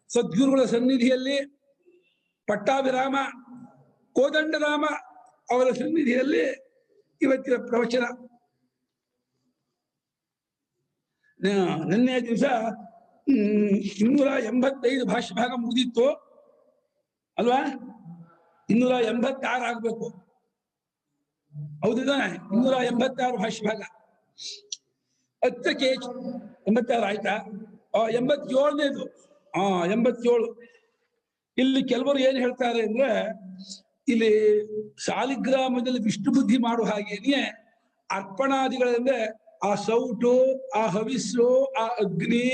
ಸದ್ಗುರುಗಳ ಸನ್ನಿಧಿಯಲ್ಲಿ ಪಟ್ಟಾಭಿರಾಮ ಕೋದಂಡರಾಮ ಅವರ ಸನ್ನಿಧಿಯಲ್ಲಿ ಇವತ್ತಿನ ಪ್ರವಚನ. ನಿನ್ನೆ ದಿವಸ 285 ಭಾಷ್ಯ ಭಾಗ ಮುಗಿದಿತ್ತು ಅಲ್ವಾ? 286 ಆಗ್ಬೇಕು, ಹೌದಿಲ್ಲ? 286 ಭಾಷ್ಯ ಭಾಗ. 10ಕ್ಕೆ 86 ಆಯ್ತಾ? 87ನೇದು. 87. ಇಲ್ಲಿ ಕೆಲವರು ಏನ್ ಹೇಳ್ತಾರೆ ಅಂದ್ರೆ, ಇಲ್ಲಿ ಶಾಲಿಗ್ರಾಮದಲ್ಲಿ ವಿಷ್ಣು ಬುದ್ಧಿ ಮಾಡುವ ಹಾಗೇನೆ ಅರ್ಪಣಾದಿಗಳಂದ್ರೆ ಆ ಸೌಟು, ಆ ಹವಿಸ್ಸು, ಆ ಅಗ್ನಿ,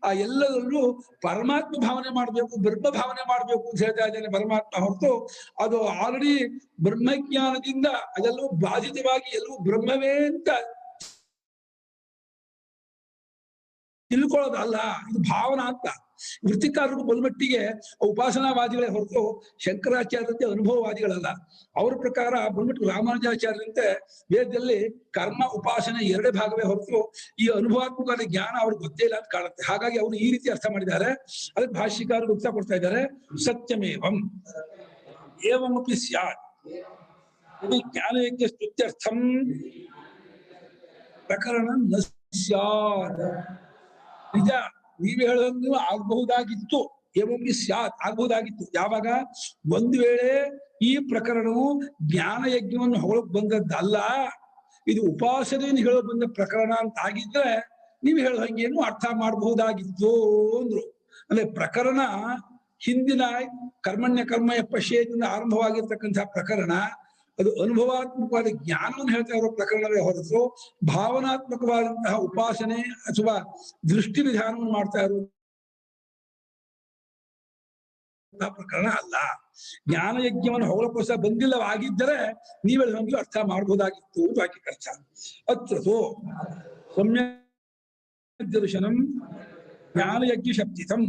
ಆ ಎಲ್ಲದರಲ್ಲೂ ಪರಮಾತ್ಮ ಭಾವನೆ ಮಾಡಬೇಕು, ಬ್ರಹ್ಮ ಭಾವನೆ ಮಾಡಬೇಕು ಅಂತ ಹೇಳ್ತಾ ಇದ್ದಾನೆ ಪರಮಾತ್ಮ. ಹೊರತು ಅದು ಆಲ್ರೆಡಿ ಬ್ರಹ್ಮಜ್ಞಾನದಿಂದ ಅದೆಲ್ಲವೂ ಬಾಧಿತವಾಗಿ ಎಲ್ಲವೂ ಬ್ರಹ್ಮವೇ ಅಂತ ತಿಳ್ಕೊಳ್ಳೋದಲ್ಲ, ಇದು ಭಾವನಾ ಅಂತ. ವೃತ್ತಿಕಾರರು ಬಲಮಟ್ಟಿಗೆ ಉಪಾಸನಾವಾದಿಗಳೇ ಹೊರತು ಶಂಕರಾಚಾರ್ಯರಂತೆ ಅನುಭವವಾದಿಗಳಲ್ಲ. ಅವ್ರ ಪ್ರಕಾರ ಬಂದ್ಬಿಟ್ಟು ರಾಮಾನುಜಾಚಾರ್ಯರಂತೆ ವೇದದಲ್ಲಿ ಕರ್ಮ ಉಪಾಸನೆ 2 ಭಾಗವೇ ಹೊರತು ಈ ಅನುಭವಾತ್ಮಕ ಜ್ಞಾನ ಅವ್ರಿಗೆ ಗೊತ್ತೇ ಇಲ್ಲ ಅಂತ ಕಾಣುತ್ತೆ. ಹಾಗಾಗಿ ಅವರು ಈ ರೀತಿ ಅರ್ಥ ಮಾಡಿದ್ದಾರೆ. ಅದಕ್ಕೆ ಭಾಷ್ಯಕಾರರು ಉತ್ತರ ಕೊಡ್ತಾ ಇದ್ದಾರೆ. ಸತ್ಯಮೇವಂ ಏವಮಪಿ ಸ್ಯಾತ್ ಇದು ಜ್ಞಾನಯಜ್ಞ ಸ್ತುತ್ಯರ್ಥಂ ಪ್ರಕರಣ ನ ಸ್ಯಾತ್. ನಿಜ, ನೀವೇ ಹೇಳೋದು ಆಗಬಹುದಾಗಿತ್ತು. ಏವಮಪಿ ಸ್ಯಾತ್ ಆಗಬಹುದಾಗಿತ್ತು. ಯಾವಾಗ? ಒಂದು ವೇಳೆ ಈ ಪ್ರಕರಣವು ಜ್ಞಾನ ಯಜ್ಞವನ್ನು ಹೊಳಕ್ ಬಂದದ್ದಲ್ಲ, ಇದು ಉಪಾಸನೆಯನ್ನು ಹೇಳೋ ಬಂದ ಪ್ರಕರಣ ಅಂತ ಆಗಿದ್ರೆ ನೀವು ಹೇಳೋ ಹಂಗೇನು ಅರ್ಥ ಮಾಡಬಹುದಾಗಿತ್ತು ಅಂದ್ರು. ಅಂದ್ರೆ ಪ್ರಕರಣ ಹಿಂದಿನ ಕರ್ಮಣ್ಯ ಕರ್ಮಯ ಪಶ್ಯದಿಂದ ಆರಂಭವಾಗಿರ್ತಕ್ಕಂತಹ ಪ್ರಕರಣ ಅದು ಅನುಭವಾತ್ಮಕವಾದ ಜ್ಞಾನವನ್ನು ಹೇಳ್ತಾ ಇರೋ ಪ್ರಕರಣವೇ ಹೊರತು ಭಾವನಾತ್ಮಕವಾದಂತಹ ಉಪಾಸನೆ ಅಥವಾ ದೃಷ್ಟಿ ವಿಧಾನವನ್ನು ಮಾಡ್ತಾ ಇರೋ ಪ್ರಕರಣ ಅಲ್ಲ. ಜ್ಞಾನ ಯಜ್ಞವನ್ನು ಹೊಗಳಕ್ಕೋಸ್ಕರ ಬಂದಿಲ್ಲವಾಗಿದ್ದರೆ ನೀವೇ ನಮಗೆ ಅರ್ಥ ಮಾಡಬಹುದಾಗಿತ್ತು ವಾಕ್ಯಕರ್ಥ. ಅತ್ರತೋ ಸಮ್ಯಕ್ ದರ್ಶನಂ ಜ್ಞಾನಯಜ್ಞ ಶಬ್ದಿತಂ.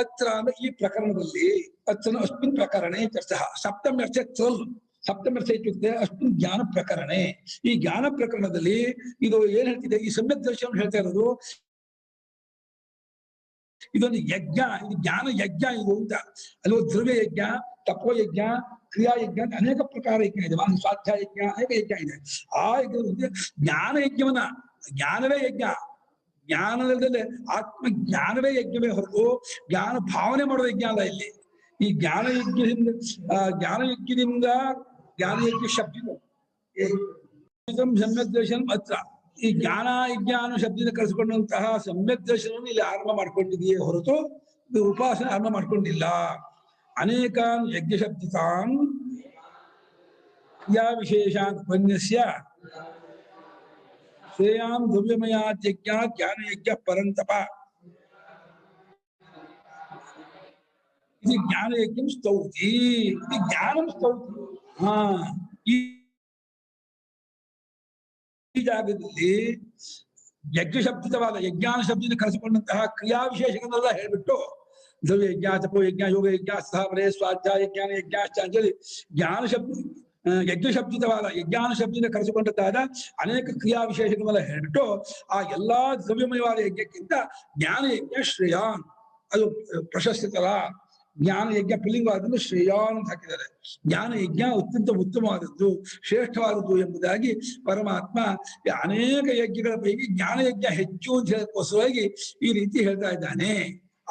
ಅತ್ರ ಅಂದ್ರೆ ಈ ಪ್ರಕರಣದಲ್ಲಿ ಅತ್ರ ಅಸ್ಮಿನ್ ಪ್ರಕರಣೆ ಅರ್ಥಃ ಸಪ್ತಮ್ಯರ್ಥ ತ್ವಲ್. ಸಪ್ತಮ್ಯರ್ಥ ಇತ್ಯುಕ್ತೆ ಅಸ್ಮಿನ್ ಜ್ಞಾನ ಪ್ರಕರಣೆ. ಈ ಜ್ಞಾನ ಪ್ರಕರಣದಲ್ಲಿ ಇದು ಏನ್ ಹೇಳ್ತಿದೆ? ಈ ಸಮ್ಯಕ್ ದರ್ಶನ ಹೇಳ್ತಾ ಇರೋದು ಇದೊಂದು ಯಜ್ಞ, ಇದು ಜ್ಞಾನ ಯಜ್ಞ ಇದು ಅಂತ. ಅಲ್ಲೋ ದ್ರವ್ಯ ಯಜ್ಞ, ತಪೋಯಜ್ಞ, ಕ್ರಿಯಾಯಜ್ಞ ಅಂತ ಅನೇಕ ಪ್ರಕಾರ ಯಜ್ಞ ಇದೆ. ಸ್ವಾಧ್ಯಾಯ ಯಜ್ಞ, ಅನೇಕ ಯಜ್ಞ ಇದೆ. ಆ ಯಜ್ಞ ಜ್ಞಾನ ಯಜ್ಞವನ್ನ, ಜ್ಞಾನವೇ ಯಜ್ಞ, ಜ್ಞಾನದಲ್ಲದೆ ಆತ್ಮ ಜ್ಞಾನವೇ ಯಜ್ಞವೇ ಹೊರತು ಜ್ಞಾನ ಭಾವನೆ ಮಾಡುವ ಯಜ್ಞ ಅಲ್ಲ. ಇಲ್ಲಿ ಈ ಜ್ಞಾನಯಜ್ಞದಿಂದ ಜ್ಞಾನಯಜ್ಞ ಶಬ್ದ ಸಮ್ಯಕ್ ದರ್ಶನ ಅತ್ರ. ಈ ಜ್ಞಾನ ಯಜ್ಞ ಅನ್ನೋ ಶಬ್ದದಿಂದ ಕರೆಸಿಕೊಂಡಂತಹ ಸಮ್ಯಕ್ ದರ್ಶನವನ್ನು ಇಲ್ಲಿ ಆರಂಭ ಮಾಡ್ಕೊಂಡಿದೆಯೇ ಹೊರತು ಇದು ಉಪಾಸನೆ ಆರಂಭ ಮಾಡ್ಕೊಂಡಿಲ್ಲ. ಅನೇಕಾನ್ ಯಜ್ಞ ಶಬ್ದಿತಾನ್ ಕ್ರಿಯಾ ವಿಶೇಷಾನ್ ಪನ್ಯಸ್ಯ ಶ್ರೇಯಾಂ ದ್ರವ್ಯಮಯಾಜ್ಞ ಜ್ಞಾನಯಜ್ಞ ಪರಂತಪ. ಇದು ಜ್ಞಾನಯಜ್ಞಂ ಸ್ತೌತಿ, ಇದು ಜ್ಞಾನಂ ಸ್ತೌತಿ. ಈ ಜಾಗದಲ್ಲಿ ಯಜ್ಞ ಶಬ್ದಿತವಾದ ಯಜ್ಞಾನ ಶಬ್ದದಿಂದ ಕರೆಸಿಕೊಂಡಂತಹ ಕ್ರಿಯಾ ವಿಶೇಷಗಳನ್ನೆಲ್ಲ ಹೇಳ್ಬಿಟ್ಟು ದ್ರವ್ಯ ಯಜ್ಞ, ತಪೋ ಯಜ್ಞ, ಯೋಗ ಯಜ್ಞ, ಸ್ಥಾಪನೆ, ಸ್ವಾಧ್ಯಾಯ ಜ್ಞಾನ ಯಜ್ಞ ಅಂತೇಳಿ ಜ್ಞಾನ ಶಬ್ದ ಯಜ್ಞ ಶಬ್ದಿತವಾದ ಯಜ್ಞಾನ ಶಬ್ದದಿಂದ ಕರೆಸಿಕೊಂಡದ್ದಾದ ಅನೇಕ ಕ್ರಿಯಾ ವಿಶೇಷಗಳನ್ನೆಲ್ಲ ಹೇಳ್ಬಿಟ್ಟು ಆ ಎಲ್ಲಾ ದ್ರವ್ಯಮಯವಾದ ಯಜ್ಞಕ್ಕಿಂತ ಜ್ಞಾನ ಯಜ್ಞ ಶ್ರೇಯಾನ್, ಅದು ಪ್ರಶಸ್ತಿತರ. ಜ್ಞಾನ ಯಜ್ಞ ಪುಲ್ಲಿಂಗವಾದನ್ನು ಶ್ರೇಯಾನ್ ಅಂತ ಹಾಕಿದ್ದಾರೆ. ಜ್ಞಾನ ಯಜ್ಞ ಅತ್ಯಂತ ಉತ್ತಮವಾದದ್ದು, ಶ್ರೇಷ್ಠವಾದದ್ದು ಎಂಬುದಾಗಿ ಪರಮಾತ್ಮ ಅನೇಕ ಯಜ್ಞಗಳ ಪೈಕಿ ಜ್ಞಾನ ಯಜ್ಞ ಹೆಚ್ಚು ಅಂತ ಹೇಳೋಕ್ಕೋಸ್ಕರವಾಗಿ ಈ ರೀತಿ ಹೇಳ್ತಾ ಇದ್ದಾನೆ.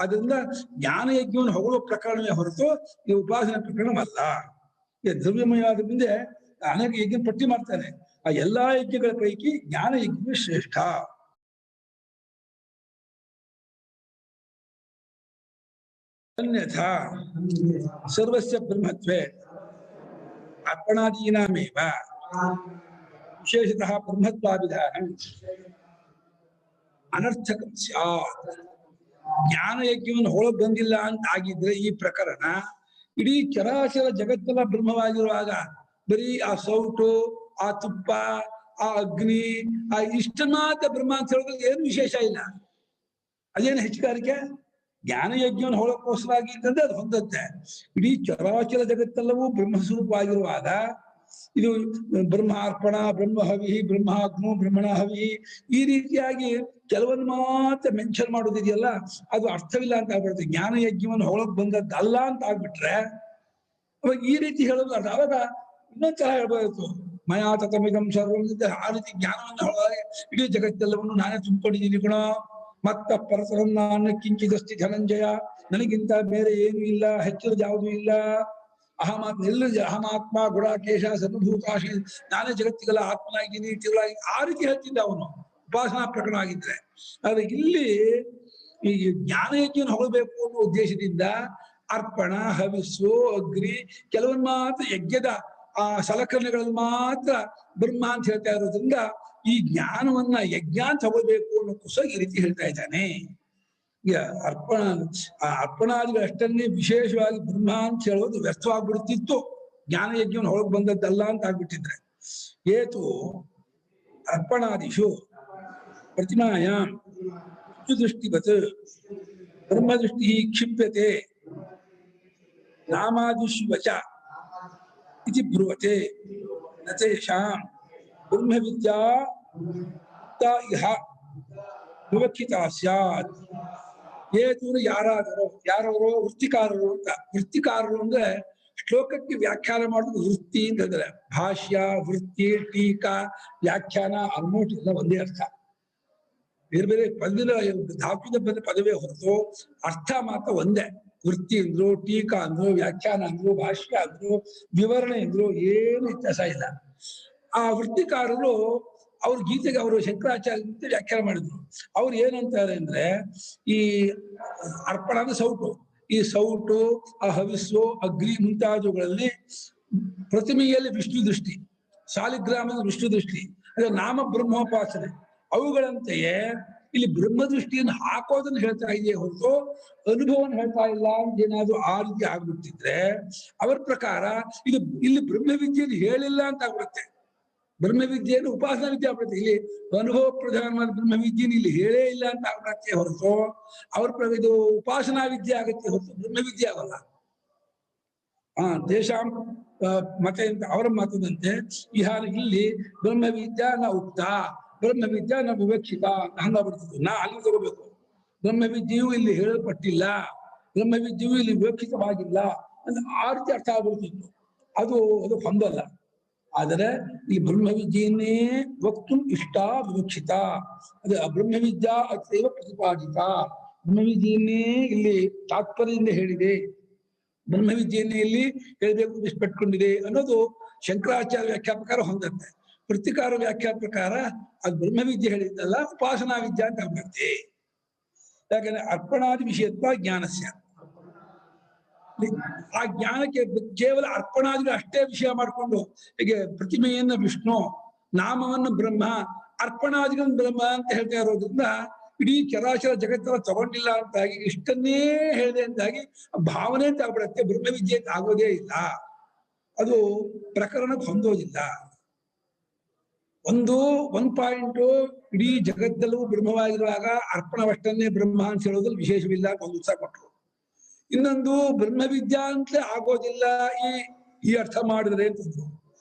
ಆದ್ರಿಂದ ಜ್ಞಾನ ಯಜ್ಞವನ್ನು ಹೊಗಳುವ ಪ್ರಕರಣವೇ ಹೊರತು ಈ ಉಪಾಸನೆ ಪ್ರಕರಣವಲ್ಲ. ದ್ರವ್ಯಮಯವಾದ ಮುಂದೆ ಅನೇಕ ಯಜ್ಞ ಪಟ್ಟಿ ಮಾಡ್ತಾನೆ. ಆ ಎಲ್ಲಾ ಯಜ್ಞಗಳ ಪೈಕಿ ಜ್ಞಾನ ಯಜ್ಞ ಶ್ರೇಷ್ಠ. ಅನ್ಯಥಾ ಸರ್ವಸ್ಯ ಬ್ರಹ್ಮತ್ವೇ ಅರ್ಪಣಾದೀನಾಮೇವ ವಿಶೇಷತಃ ಬ್ರಹ್ಮತ್ವಾಭಿಧಾನಂ ಅನರ್ಥಕಂ ಸ್ಯಾತ್. ಜ್ಞಾನ ಯಜ್ಞವನ್ನು ಹೊಳಗ್ ಬಂದಿಲ್ಲ ಅಂತ ಆಗಿದ್ರೆ ಈ ಪ್ರಕರಣ ಇಡೀ ಚರಾಚರ ಜಗತ್ತೆಲ್ಲ ಬ್ರಹ್ಮವಾಗಿರುವಾಗ ಬರೀ ಆ ಸೌಟು, ಆ ತುಪ್ಪ, ಆ ಅಗ್ನಿ ಆ ಇಷ್ಟ ಮಾತ್ರ ಬ್ರಹ್ಮ ಅಂತ ಹೇಳೋದ್ರಲ್ಲಿ ಏನು ವಿಶೇಷ ಇಲ್ಲ. ಅದೇನು ಹೆಚ್ಚುಗಾರಿಕೆ? ಜ್ಞಾನಯಜ್ಞವನ್ನು ಹೊಳಕೋಸ್ಕರವಾಗಿ ಅಂತಂದ್ರೆ ಅದು ಹೊಂದತ್ತೆ. ಇಡೀ ಚರಾಚರ ಜಗತ್ತೆಲ್ಲವೂ ಬ್ರಹ್ಮಸ್ವರೂಪವಾಗಿರುವಾಗ ಇದು ಬ್ರಹ್ಮಾರ್ಪಣ, ಬ್ರಹ್ಮ ಹವಿ, ಬ್ರಹ್ಮಾಗ್ನು, ಬ್ರಹ್ಮಣ ಹವಿ, ಈ ರೀತಿಯಾಗಿ ಕೆಲವೊಂದು ಮಾತ್ರ ಮೆನ್ಷನ್ ಮಾಡೋದಿದೆಯಲ್ಲ, ಅದು ಅರ್ಥವಿಲ್ಲ ಅಂತ ಆಗ್ಬಿಡುತ್ತೆ. ಜ್ಞಾನಯಜ್ಞವನ್ನು ಹೊಳಕ್ ಬಂದದ್ದಲ್ಲ ಅಂತ ಆಗ್ಬಿಟ್ರೆ ಅವಾಗ ಈ ರೀತಿ ಹೇಳೋದು ಅದು. ಅವಾಗ ಇನ್ನೊಂದ್ಸಲ ಹೇಳ್ಬೋದಿತ್ತು, ಮಯಾ ತತಮಿದಂ ಸರ್ವಂ. ಆ ರೀತಿ ಜ್ಞಾನವನ್ನು ಹೊಳಗೆ ಇಡೀ ಜಗತ್ತೆಲ್ಲವನ್ನು ನಾನೇ ತುಂಬಿಕೊಂಡಿದ್ದೀನಿ ಗುಣ. ಮತ್ತ ಪರತರಂ ನಾನು ಕಿಂಚಿದಸ್ತಿ ಧನಂಜಯ, ನನಗಿಂತ ಬೇರೆ ಏನು ಇಲ್ಲ, ಹೆಚ್ಚಿನದು ಯಾವುದೂ ಇಲ್ಲ. ಅಹಮಾತ್ಮ ಗುಡಾಕೇಶ ಸರ್ವಭೂತಾಶಿ, ನಾನೇ ಜಗತ್ತಿಗೆಲ್ಲ ಆತ್ಮನಾಗಿದ್ದೀನಿ, ತಿರುಳಾಗಿ, ಆ ರೀತಿ ಹೇಳ್ತಿದ್ದ ಅವನು ಉಪಾಸನಾ ಪ್ರಕರಣ ಆಗಿದ್ರೆ. ಆದ್ರೆ ಇಲ್ಲಿ ಈ ಜ್ಞಾನಯಜ್ಞವನ್ನು ಹೊಳಬೇಕು ಅನ್ನೋ ಉದ್ದೇಶದಿಂದ ಅರ್ಪಣ, ಹವಿಸ್ಸು, ಅಗ್ನಿ, ಕೆಲವೊಂದು ಮಾತ್ರ ಯಜ್ಞದ ಆ ಸಲಕರಣೆಗಳಲ್ಲಿ ಮಾತ್ರ ಬ್ರಹ್ಮ ಅಂತ ಹೇಳ್ತಾ ಇರೋದ್ರಿಂದ ಈ ಜ್ಞಾನವನ್ನ ಯಜ್ಞ ಅಂತ ತಗೋಬೇಕು ಅನ್ನೋಕ್ಕೋಸ್ಕರ ಈ ರೀತಿ ಹೇಳ್ತಾ ಇದ್ದಾನೆ. ಅರ್ಪಣಾದಿಗಳು ಅಷ್ಟನ್ನೇ ವಿಶೇಷವಾಗಿ ಬ್ರಹ್ಮ ಅಂತ ಹೇಳೋದು ವ್ಯರ್ಥವಾಗ್ಬಿಡುತ್ತಿತ್ತು, ಜ್ಞಾನಯಜ್ಞವನ್ನು ಹೊಳಗ್ ಬಂದದ್ದಲ್ಲ ಅಂತ ಆಗ್ಬಿಟ್ಟಿದ್ರೆ. ಏತು ಅರ್ಪಣಾದಿಷು ಪ್ರತಿಮಾಯಾಂ ದೃಷ್ಟಿವತ್ ಬ್ರಹ್ಮದೃಷ್ಟಿ ಕ್ಷಿಪ್ಯತೆ ನಾಮಾದಿಷು ವಚ ಇತಿ ಬ್ರುವತೆ ನತೇಷಾಂ ಬ್ರಹ್ಮವಿದ್ಯಾ ಇಹ ವಿವಕ್ಷಿತಾ ಸ್ಯಾತ್. ಏತು ಯಾರವರು ವೃತ್ತಿಕಾರರು ಅಂತ. ವೃತ್ತಿಕಾರರು ಅಂದ್ರೆ ಶ್ಲೋಕಕ್ಕೆ ವ್ಯಾಖ್ಯಾನ ಮಾಡೋದು ವೃತ್ತಿ ಅಂತ ಹೇಳಿದ್ರೆ, ಭಾಷ್ಯ, ವೃತ್ತಿ, ಟೀಕಾ, ವ್ಯಾಖ್ಯಾನ ಆಲ್ಮೋಸ್ಟ್ ಎಲ್ಲ ಒಂದೇ ಅರ್ಥ. ಬೇರೆ ಬೇರೆ ಪದದ ಧಾತುವಿಂದ ಬಂದ ಪದವೇ ಹೊರತು ಅರ್ಥ ಮಾತ್ರ ಒಂದೇ. ವೃತ್ತಿ ಅಂದ್ರು, ಟೀಕಾ ಅಂದ್ರು, ವ್ಯಾಖ್ಯಾನ ಅಂದ್ರು, ಭಾಷ್ಯ ಅಂದ್ರು, ವಿವರಣೆ ಅಂದ್ರು, ಏನು ವ್ಯತ್ಯಾಸ ಇಲ್ಲ. ಆ ವೃತ್ತಿಕಾರರು ಅವ್ರ ಗೀತೆಗೆ ಅವರು ಶಂಕರಾಚಾರ್ಯ ವ್ಯಾಖ್ಯಾನ ಮಾಡಿದ್ರು. ಅವ್ರು ಏನಂತಾರೆ ಅಂದ್ರೆ, ಈ ಅರ್ಪಣ ಅಂದ್ರೆ ಸೌಟು, ಈ ಸೌಟು, ಆ ಹವಿಸ್ಸು, ಅಗ್ನಿ ಮುಂತಾದವುಗಳಲ್ಲಿ ಪ್ರತಿಮೆಯಲ್ಲಿ ವಿಷ್ಣು ದೃಷ್ಟಿ, ಸಾಲಿಗ್ರಾಮದ ವಿಷ್ಣು ದೃಷ್ಟಿ, ಅಂದ್ರೆ ನಾಮ ಬ್ರಹ್ಮೋಪಾಸನೆ, ಅವುಗಳಂತೆಯೇ ಇಲ್ಲಿ ಬ್ರಹ್ಮ ದೃಷ್ಟಿಯನ್ನು ಹಾಕೋದನ್ನು ಹೇಳ್ತಾ ಇದೆಯೇ ಹೊರತು ಅನುಭವವನ್ನು ಹೇಳ್ತಾ ಇಲ್ಲ ಅಂತ ಏನಾದ್ರು ಆ ರೀತಿ ಆಗ್ಬಿಟ್ಟಿದ್ರೆ ಅವರ ಪ್ರಕಾರ ಇದು ಇಲ್ಲಿ ಬ್ರಹ್ಮವಿದ್ಯೆಯನ್ನು ಹೇಳಿಲ್ಲ ಅಂತ ಆಗ್ಬಿಡುತ್ತೆ. ಬ್ರಹ್ಮವಿದ್ಯೆಯನ್ನು ಉಪಾಸನಾ ವಿದ್ಯೆ ಆಗ್ಬಿಡುತ್ತೆ. ಇಲ್ಲಿ ಅನುಭವ ಪ್ರಧಾನವಾದ ಬ್ರಹ್ಮವಿದ್ಯೆಯನ್ನು ಇಲ್ಲಿ ಹೇಳೇ ಇಲ್ಲ ಅಂತ ಆಗ್ಬಿಡತ್ತೆ ಹೊರತು ಅವ್ರ ಇದು ಉಪಾಸನಾ ವಿದ್ಯೆ ಆಗತ್ತೆ ಹೊರತು ಬ್ರಹ್ಮವಿದ್ಯೆ ಆಗಲ್ಲ. ದೇಶಾಂ ಮತ ಅವರ ಮತದಂತೆ ಇಲ್ಲಿ ಬ್ರಹ್ಮವಿದ್ಯಾ ನ ಉಕ್ತ, ಬ್ರಹ್ಮವಿದ್ಯಾ ನ ವಿವಕ್ಷಿತ ಹಂಗಾಗ್ಬಿಡ್ತಿದ್ವು. ನಾ ಅಲ್ಲಿ ತಗೋಬೇಕು, ಬ್ರಹ್ಮವಿದ್ಯೆಯು ಇಲ್ಲಿ ಹೇಳಲ್ಪಟ್ಟಿಲ್ಲ, ಬ್ರಹ್ಮವಿದ್ಯೆಯು ಇಲ್ಲಿ ವಿವಕ್ಷಿತವಾಗಿಲ್ಲ ಅಂತ ಆ ರೀತಿ ಅರ್ಥ ಆಗ್ಬಿಡ್ತಿತ್ತು. ಅದು ಹೊಂದಲ್ಲ. ಆದರೆ ಈ ಬ್ರಹ್ಮವಿದ್ಯೆಯನ್ನೇ ವಕ್ತು ಇಷ್ಟ ವಿವಕ್ಷಿತ, ಅದೇ ಬ್ರಹ್ಮವಿದ್ಯಾ ಅತೈವ ಪ್ರತಿಪಾದಿತ, ಬ್ರಹ್ಮವಿದ್ಯೆಯನ್ನೇ ಇಲ್ಲಿ ತಾತ್ಪರ್ಯದಿಂದ ಹೇಳಿದೆ, ಬ್ರಹ್ಮವಿದ್ಯೆಯನ್ನೇ ಇಲ್ಲಿ ಹೇಳಬೇಕು ಇಷ್ಟಪಟ್ಕೊಂಡಿದೆ ಅನ್ನೋದು ಶಂಕರಾಚಾರ್ಯ ವ್ಯಾಖ್ಯಾ ಪ್ರಕಾರ ಹೊಂದತ್ತೆ. ವೃತ್ತಿಕಾರ ವ್ಯಾಖ್ಯಾ ಪ್ರಕಾರ ಅದು ಬ್ರಹ್ಮವಿದ್ಯೆ ಹೇಳಿದ್ದಲ್ಲ, ಉಪಾಸನಾ ವಿದ್ಯೆ ಅಂತ ಆಗ್ಬತ್ತೆ. ಯಾಕಂದ್ರೆ ಅರ್ಪಣಾದಿ ವಿಷಯತ್ವ ಜ್ಞಾನಸ್ಯ, ಆ ಜ್ಞಾನಕ್ಕೆ ಕೇವಲ ಅರ್ಪಣಾದಿಗಳು ಅಷ್ಟೇ ವಿಷಯ ಮಾಡಿಕೊಂಡು, ಹೀಗೆ ಪ್ರತಿಮೆಯನ್ನ ವಿಷ್ಣು, ನಾಮವನ್ನು ಬ್ರಹ್ಮ, ಅರ್ಪಣಾದಿಗಳನ್ನು ಬ್ರಹ್ಮ ಅಂತ ಹೇಳ್ತಾ ಇರೋದ್ರಿಂದ ಇಡೀ ಚರಾಚರ ಜಗತ್ತರ ತಗೊಂಡಿಲ್ಲ ಅಂತಾಗಿ ಇಷ್ಟನ್ನೇ ಹೇಳಿದೆ ಅಂತಾಗಿ ಭಾವನೆ ಅಂತ ಆಗ್ಬಿಡತ್ತೆ. ಬ್ರಹ್ಮವಿದ್ಯೆ ಅಂತ ಆಗೋದೇ ಇಲ್ಲ, ಅದು ಪ್ರಕರಣಕ್ಕೆ ಹೊಂದೋದಿಲ್ಲ. ಒಂದ್ ಪಾಯಿಂಟು ಇಡೀ ಜಗತ್ತಲ್ಲೂ ಬ್ರಹ್ಮವಾಗಿರುವಾಗ ಅರ್ಪಣವಷ್ಟನ್ನೇ ಬ್ರಹ್ಮ ಅಂತ ಹೇಳೋದ್ರಲ್ಲಿ ವಿಶೇಷವಿಲ್ಲ ಒಂದು ಉತ್ಸಾಹ ಕೊಟ್ಟರು. ಇನ್ನೊಂದು ಬ್ರಹ್ಮವಿದ್ಯಾ ಅಂತಲೇ ಆಗೋದಿಲ್ಲ ಈ ಅರ್ಥ ಮಾಡಿದ್ರೆ ಅಂತಂದ್ರು.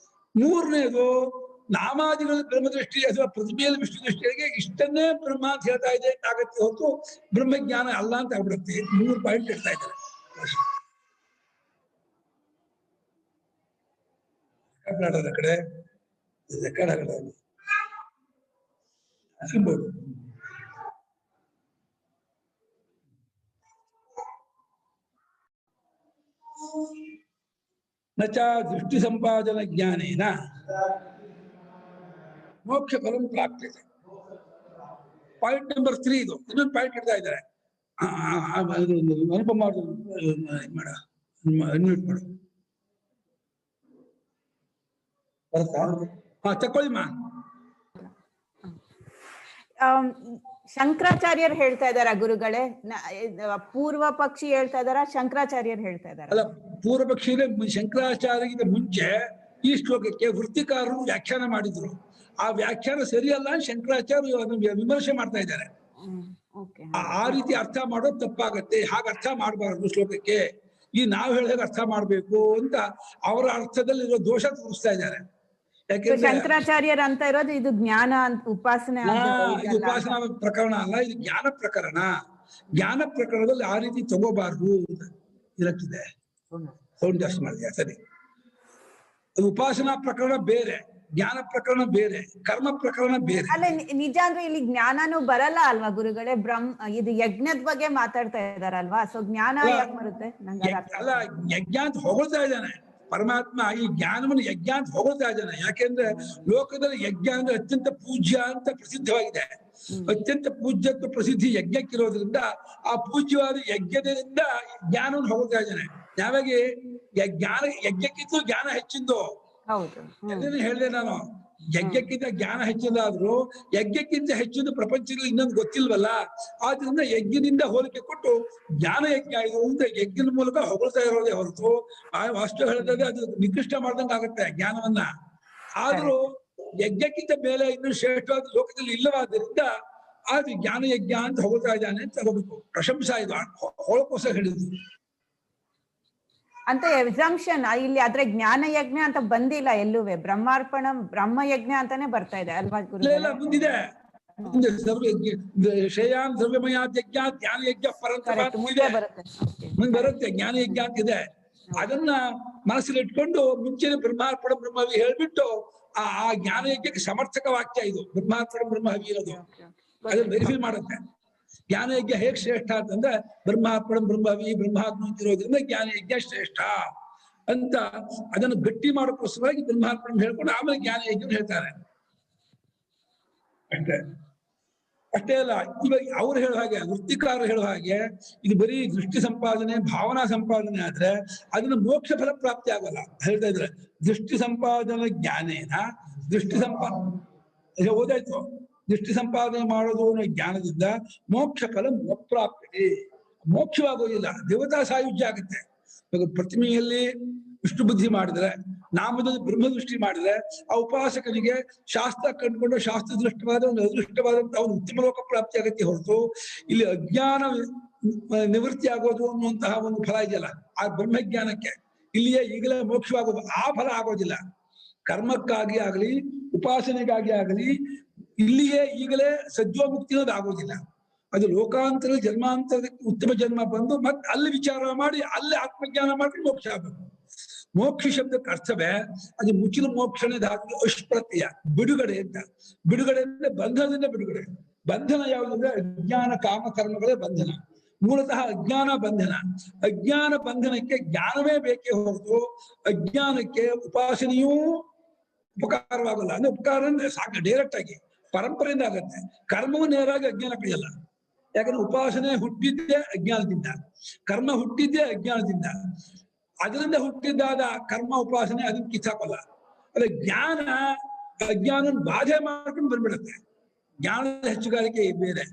ಮೂರನೇದು ನಾಮಾದಿಗಳ ಬ್ರಹ್ಮದೃಷ್ಟಿ ಅಥವಾ ಪ್ರತಿಮೆಯಲ್ಲಿ ವಿಷ್ಣು ದೃಷ್ಟಿಗೆ ಇಷ್ಟನ್ನೇ ಬ್ರಹ್ಮ ಅಂತ ಹೇಳ್ತಾ ಇದೆ ಆಗತ್ತೆ ಹೊತ್ತು ಬ್ರಹ್ಮಜ್ಞಾನ ಅಲ್ಲ ಅಂತ ಆಗ್ಬಿಡುತ್ತೆ. 3 ಪಾಯಿಂಟ್ ಇಡ್ತಾ ಇದ್ದಾರೆ. ಕರ್ನಾಟಕದ ಕಡೆ ರೆಕಾರ್ಡ್ ಆಗಲ್ಲ ಸಿಗ್ಬೋದು. ನಚ ದೃಷ್ಟಿ ಸಂಪಾದನ ಜ್ಞಾನೇನ ಮೋಕ್ಷ ಫಲಂ ಪ್ರಾಪ್ಯತೆ. ಪಾಯಿಂಟ್ ನಂಬರ್ 3 ಇದು. ಇನ್ನೊಂದು ಪಾಯಿಂಟ್ ಇಡ್ತಾ ಇದ್ದಾರೆ. ಅನುಪಮ ಮಾಡ ಅನ್ಮ್ಯೂಟ್ ಮಾಡು. ಬರುತ್ತಾ? ತಕೊಳ್ಳಿ ಮಾ. ಶಂಕರಾಚಾರ್ಯರು ಹೇಳ್ತಾ ಇದಾರ ಗುರುಗಳೇ? ಪೂರ್ವ ಪಕ್ಷಿ ಹೇಳ್ತಾ ಇದಾರ, ಶಂಕರಾಚಾರ್ಯರು ಹೇಳ್ತಾ ಇದಾರ? ಅಲ್ಲ, ಪೂರ್ವ ಪಕ್ಷಿ ಶಂಕರಾಚಾರ್ಯಗಿಂತ ಮುಂಚೆ ಈ ಶ್ಲೋಕಕ್ಕೆ ವೃತ್ತಿಕಾರರು ವ್ಯಾಖ್ಯಾನ ಮಾಡಿದ್ರು. ಆ ವ್ಯಾಖ್ಯಾನ ಸರಿಯಲ್ಲ ಅಂತ ಶಂಕರಾಚಾರ್ಯ ಅದನ್ನ ವಿಮರ್ಶೆ ಮಾಡ್ತಾ ಇದ್ದಾರೆ. ಓಕೆ. ಆ ರೀತಿ ಅರ್ಥ ಮಾಡೋದು ತಪ್ಪಾಗತ್ತೆ, ಹಾಗ ಅರ್ಥ ಮಾಡಬಾರದು ಶ್ಲೋಕಕ್ಕೆ, ಈ ನಾವು ಹೇಳಿದಾಗ ಅರ್ಥ ಮಾಡ್ಬೇಕು ಅಂತ ಅವರ ಅರ್ಥದಲ್ಲಿ ಇರೋ ದೋಷ ತೋರಿಸ್ತಾ ಇದ್ದಾರೆ. ಯಾಕೆಂದ್ರೆ ಶಂಕರಾಚಾರ್ಯರ ಅಂತ ಇರೋದು ಇದು ಜ್ಞಾನ ಉಪಾಸನೆ ಇದು ಉಪಾಸನಾ ಪ್ರಕರಣ ಅಲ್ಲ, ಇದು ಜ್ಞಾನ ಪ್ರಕರಣ. ಜ್ಞಾನ ಪ್ರಕರಣದಲ್ಲಿ ಆ ರೀತಿ ತಗೋಬಾರ್ದು ಇರಕ್ಕಿದೆ. ಸೌಂಡ್ ಜಾಸ್ತಿ ಮಾಡಿದೆ, ಸರಿ. ಅದು ಉಪಾಸನಾ ಪ್ರಕರಣ ಬೇರೆ, ಜ್ಞಾನ ಪ್ರಕರಣ ಬೇರೆ, ಕರ್ಮ ಪ್ರಕರಣ ಬೇರೆ. ಅಲ್ಲ ನಿಜ ಅಂದ್ರೆ ಇಲ್ಲಿ ಜ್ಞಾನನೂ ಬರಲ್ಲ ಅಲ್ವಾ ಗುರುಗಳೇ? ಇದು ಯಜ್ಞದ ಬಗ್ಗೆ ಮಾತಾಡ್ತಾ ಇದಾರಲ್ವಾ, ಸೊ ಜ್ಞಾನ ಯಾಕೆ ಬರುತ್ತೆ? ಅಲ್ಲ, ಯಜ್ಞ ಅಂತ ಹೊಗಳ್ತಾ ಇದ್ದಾನೆ ಪರಮಾತ್ಮ, ಈ ಜ್ಞಾನವನ್ನು ಯಜ್ಞ ಅಂತ ಹೊಗಳ್ತಾ ಇದ್ದಾನೆ. ಯಾಕೆಂದ್ರೆ ಲೋಕದಲ್ಲಿ ಯಜ್ಞ ಅಂದ್ರೆ ಅತ್ಯಂತ ಪೂಜ್ಯ ಅಂತ ಪ್ರಸಿದ್ಧವಾಗಿದೆ. ಅತ್ಯಂತ ಪೂಜ್ಯತ್ವ ಪ್ರಸಿದ್ಧಿ ಯಜ್ಞಕ್ಕಿರೋದ್ರಿಂದ ಆ ಪೂಜ್ಯವಾದ ಯಜ್ಞದಿಂದ ಜ್ಞಾನವನ್ನು ಹೊಗಳ್ತಾ ಇದ್ದಾನೆ. ಯಾವಾಗ ಜ್ಞಾನ ಯಜ್ಞಕ್ಕಿಂತ ಜ್ಞಾನ ಹೆಚ್ಚಿಂದು ಹೇಳಿದೆ ನಾನು. ಯಜ್ಞಕ್ಕಿಂತ ಜ್ಞಾನ ಹೆಚ್ಚಿದಾದ್ರೂ ಯಜ್ಞಕ್ಕಿಂತ ಹೆಚ್ಚಿನ ಪ್ರಪಂಚದಲ್ಲಿ ಇನ್ನೊಂದು ಗೊತ್ತಿಲ್ವಲ್ಲ, ಆದ್ರಿಂದ ಯಜ್ಞದಿಂದ ಹೋಲಿಕೆ ಕೊಟ್ಟು ಜ್ಞಾನ ಯಜ್ಞ ಇದು ಅಂತ ಯಜ್ಞದ ಮೂಲಕ ಹೊಗಳ್ತಾ ಇರೋದೇ ಹೊರತು ಅಷ್ಟು ಹೇಳಿದಾಗ ಅದು ನಿಕೃಷ್ಟ ಮಾಡ್ದಂಗೆ ಆಗುತ್ತೆ ಜ್ಞಾನವನ್ನ. ಆದ್ರೂ ಯಜ್ಞಕ್ಕಿಂತ ಮೇಲೆ ಇನ್ನೂ ಶ್ರೇಷ್ಠವಾದ ಲೋಕದಲ್ಲಿ ಇಲ್ಲವಾದ್ದರಿಂದ ಅದು ಜ್ಞಾನ ಯಜ್ಞ ಅಂತ ಹೊಗಳ್ತಾ ಇದ್ದಾನೆ ಅಂತ ತಗೋಬೇಕು. ಪ್ರಶಂಸಾ ಇದು ಹೊಳಕೋಸ ಹೇಳಿದ್ರು ಅಂತ ಎಕ್ಸಾಮ್ಷನ್ ಇಲ್ಲಿ. ಆದ್ರೆ ಜ್ಞಾನ ಯಜ್ಞ ಅಂತ ಬಂದಿಲ್ಲ ಎಲ್ಲೂ. ಬ್ರಹ್ಮಾರ್ಪಣ ಬ್ರಹ್ಮ ಯಜ್ಞ ಅಂತಾನೆ ಬರ್ತಾ ಇದೆ ಅಲ್ವಾ ಗುರು? ಮುಂದಿದೆ ಶ್ರೇಯಾನ್ ದ್ರವ್ಯಮಯಾತ್ ಯಜ್ಞ ಜ್ಞಾನ ಯಜ್ಞ ಮುಂದೆ ಬರುತ್ತೆ. ಜ್ಞಾನ ಯಜ್ಞ ಅಂತಿದೆ. ಅದನ್ನ ಮನಸ್ಸಲ್ಲಿ ಇಟ್ಕೊಂಡು ಮುಂಚೆನೆ ಬ್ರಹ್ಮಾರ್ಪಣ ಬ್ರಹ್ಮವಿ ಹೇಳ್ಬಿಟ್ಟು ಆ ಜ್ಞಾನ ಯಜ್ಞಕ್ಕೆ ಸಮರ್ಥಕ ವಾಕ್ಯ ಇದು ಬ್ರಹ್ಮಾರ್ಪಣ ಬ್ರಹ್ಮವಿ ಇರೋದು. ಅದನ್ನ ವೆರಿಫೈ ಮಾಡುತ್ತೆ. ಜ್ಞಾನ ಯಜ್ಞ ಹೇಗ್ ಶ್ರೇಷ್ಠ ಅಂತಂದ್ರೆ ಬ್ರಹ್ಮಾರ್ಪಣ ಬ್ರಹ್ಮವಿ ಬ್ರಹ್ಮಾತ್ಮ ಅಂತಿರೋದ್ರಿಂದ ಜ್ಞಾನ ಯಜ್ಞ ಶ್ರೇಷ್ಠ ಅಂತ ಅದನ್ನು ಗಟ್ಟಿ ಮಾಡೋಕ್ಕೋಸ್ಕರವಾಗಿ ಬ್ರಹ್ಮಾರ್ಪಣ ಹೇಳ್ಕೊಂಡು ಆಮೇಲೆ ಜ್ಞಾನ ಯಜ್ಞ ಹೇಳ್ತಾರೆ. ಅಷ್ಟೇ ಅಲ್ಲ, ಇವಾಗ ಅವ್ರು ಹೇಳೋ ಹಾಗೆ ವೃತ್ತಿಕಾರರು ಹೇಳೋ ಹಾಗೆ ಇದು ಬರೀ ದೃಷ್ಟಿ ಸಂಪಾದನೆ ಭಾವನಾ ಸಂಪಾದನೆ ಆದ್ರೆ ಅದನ್ನ ಮೋಕ್ಷ ಫಲ ಪ್ರಾಪ್ತಿ ಆಗಲ್ಲ ಹೇಳ್ತಾ ಇದ್ರೆ. ದೃಷ್ಟಿ ಸಂಪಾದನೆ ಜ್ಞಾನೇನ ದೃಷ್ಟಿ ಸಂಪಾದನೆ ಓದಾಯ್ತು. ದೃಷ್ಟಿ ಸಂಪಾದನೆ ಮಾಡೋದು ಜ್ಞಾನದಿಂದ ಮೋಕ್ಷ ಫಲ ಪ್ರಾಪ್ತಿ, ಮೋಕ್ಷವಾಗೋದಿಲ್ಲ, ದೇವತಾ ಸಾಯುಜ್ಯ ಆಗುತ್ತೆ. ಇವಾಗ ಪ್ರತಿಮೆಯಲ್ಲಿ ವಿಷ್ಣು ಬುದ್ಧಿ ಮಾಡಿದ್ರೆ, ನಾಮದಲ್ಲಿ ಬ್ರಹ್ಮ ದೃಷ್ಟಿ ಮಾಡಿದ್ರೆ ಆ ಉಪಾಸಕನಿಗೆ ಶಾಸ್ತ್ರ ಕಂಡುಕೊಂಡು ಶಾಸ್ತ್ರ ದೃಷ್ಟವಾದ ಒಂದು ಅದೃಷ್ಟವಾದಂತ ಅವನು ಉತ್ತಮ ಲೋಕ ಪ್ರಾಪ್ತಿ ಆಗತ್ತೆ ಹೊರತು ಇಲ್ಲಿ ಅಜ್ಞಾನ ನಿವೃತ್ತಿ ಆಗೋದು ಅನ್ನುವಂತಹ ಒಂದು ಫಲ ಇದೆಯಲ್ಲ ಆ ಬ್ರಹ್ಮಜ್ಞಾನಕ್ಕೆ ಇಲ್ಲಿಯೇ ಈಗಲೇ ಮೋಕ್ಷವಾಗೋದು, ಆ ಫಲ ಆಗೋದಿಲ್ಲ. ಕರ್ಮಕ್ಕಾಗಿ ಆಗಲಿ ಉಪಾಸನೆಗಾಗಿ ಆಗಲಿ ಇಲ್ಲಿಯೇ ಈಗಲೇ ಸಜ್ಜೋಮುಕ್ತಿ ಅನ್ನೋದು ಆಗೋದಿಲ್ಲ. ಅದು ಲೋಕಾಂತರ ಜನ್ಮಾಂತರಕ್ಕೆ ಉತ್ತಮ ಜನ್ಮ ಬಂದು ಮತ್ತೆ ಅಲ್ಲಿ ವಿಚಾರ ಮಾಡಿ ಅಲ್ಲಿ ಆತ್ಮಜ್ಞಾನ ಮಾಡಿ ಮೋಕ್ಷ ಆಗಬೇಕು. ಮೋಕ್ಷ ಶಬ್ದಕ್ಕೆ ಅರ್ಥವೇ ಅದು ಮುಚ್ಚಿನ ಮೋಕ್ಷಣೆ ಧಾತು ಅಷ್ಪ್ರತ್ಯಯ, ಬಿಡುಗಡೆ ಅಂತ. ಬಿಡುಗಡೆ ಅಂದ್ರೆ ಬಂಧನದಿಂದ ಬಿಡುಗಡೆ. ಬಂಧನ ಯಾವುದಂದ್ರೆ ಅಜ್ಞಾನ ಕಾಮ ಕರ್ಮಗಳೇ ಬಂಧನ. ಮೂಲತಃ ಅಜ್ಞಾನ ಬಂಧನ. ಅಜ್ಞಾನ ಬಂಧನಕ್ಕೆ ಜ್ಞಾನವೇ ಬೇಕೇ ಹೊರತು ಅಜ್ಞಾನಕ್ಕೆ ಉಪಾಸನೆಯೂ ಉಪಕಾರವಾಗಲ್ಲ. ಅಂದ್ರೆ ಉಪಕಾರ ಅಂದ್ರೆ ಸಾಕು ಡೈರೆಕ್ಟ್ ಆಗಿ ಪರಂಪರೆಯಿಂದ ಆಗತ್ತೆ. ಕರ್ಮವು ನೇರಾಗಿ ಅಜ್ಞಾನ ಕೈಯಲ್ಲ. ಯಾಕಂದ್ರೆ ಉಪಾಸನೆ ಹುಟ್ಟಿದ್ದೇ ಅಜ್ಞಾನದಿಂದ, ಕರ್ಮ ಹುಟ್ಟಿದ್ದೇ ಅಜ್ಞಾನದಿಂದ. ಅದರಿಂದ ಹುಟ್ಟಿದ್ದಾದ ಕರ್ಮ ಉಪಾಸನೆ ಅದನ್ನ ಕಿತ್ತಾಕಲ್ಲ. ಅದೇ ಜ್ಞಾನ ಅಜ್ಞಾನ ಬಾಧೆ ಮಾಡ್ಕೊಂಡು ಬಂದ್ಬಿಡುತ್ತೆ. ಜ್ಞಾನದ ಹೆಚ್ಚುಗಾರಿಕೆ ಬೇರೆ.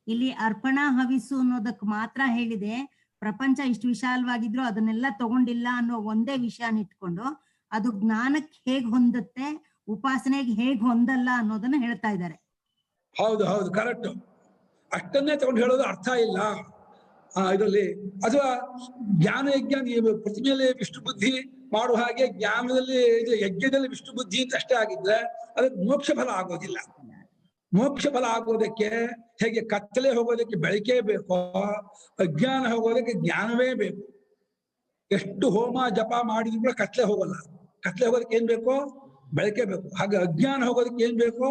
ಇಲ್ಲಿ ಅರ್ಪಣಾ ಹವಿಸು ಅನ್ನೋದಕ್ಕೆ ಮಾತ್ರ ಹೇಳಿದೆ. ಪ್ರಪಂಚ ಇಷ್ಟು ವಿಶಾಲವಾಗಿದ್ರು ಅದನ್ನೆಲ್ಲ ತಗೊಂಡಿಲ್ಲ ಅನ್ನೋ ಒಂದೇ ವಿಷಯನ ಇಟ್ಕೊಂಡು ಅದು ಜ್ಞಾನಕ್ಕೆ ಹೇಗ್ ಹೊಂದುತ್ತೆ, ಉಪಾಸನೆಗೆ ಹೇಗ್ ಹೊಂದಲ್ಲ ಅನ್ನೋದನ್ನ ಹೇಳ್ತಾ ಇದ್ದಾರೆ. ಹೌದು ಹೌದು, ಕರೆಕ್ಟ್. ಅಷ್ಟನ್ನೇ ತಗೊಂಡು ಹೇಳೋದು ಅರ್ಥ ಇಲ್ಲ ಇದರಲ್ಲಿ. ಅಥವಾ ಜ್ಞಾನ ಯಜ್ಞ ಪ್ರತಿಮೆಯಲ್ಲಿ ವಿಷ್ಣು ಬುದ್ಧಿ ಮಾಡುವ ಹಾಗೆ ಜ್ಞಾನದಲ್ಲಿ ಯಜ್ಞದಲ್ಲಿ ವಿಷ್ಣು ಬುದ್ಧಿ ಅಂತ ಅಷ್ಟೇ ಆಗಿದ್ರೆ ಅದಕ್ಕೆ ಮೋಕ್ಷ ಫಲ ಆಗೋದಿಲ್ಲ. ಮೋಕ್ಷ ಫಲ ಆಗೋದಕ್ಕೆ ಹೇಗೆ ಕತ್ತಲೆ ಹೋಗೋದಕ್ಕೆ ಬೆಳಕೇ ಬೇಕೋ, ಅಜ್ಞಾನ ಹೋಗೋದಕ್ಕೆ ಜ್ಞಾನವೇ ಬೇಕು. ಎಷ್ಟು ಹೋಮ ಜಪ ಮಾಡಿದ್ರು ಕೂಡ ಕತ್ಲೆ ಹೋಗಲ್ಲ. ಕತ್ಲೆ ಹೋಗೋದಕ್ಕೆ ಏನ್ ಬೇಕೋ? ಬೆಳಕೆ ಬೇಕು. ಹಾಗೆ ಅಜ್ಞಾನ ಹೋಗೋದಕ್ಕೆ ಏನ್ ಬೇಕೋ?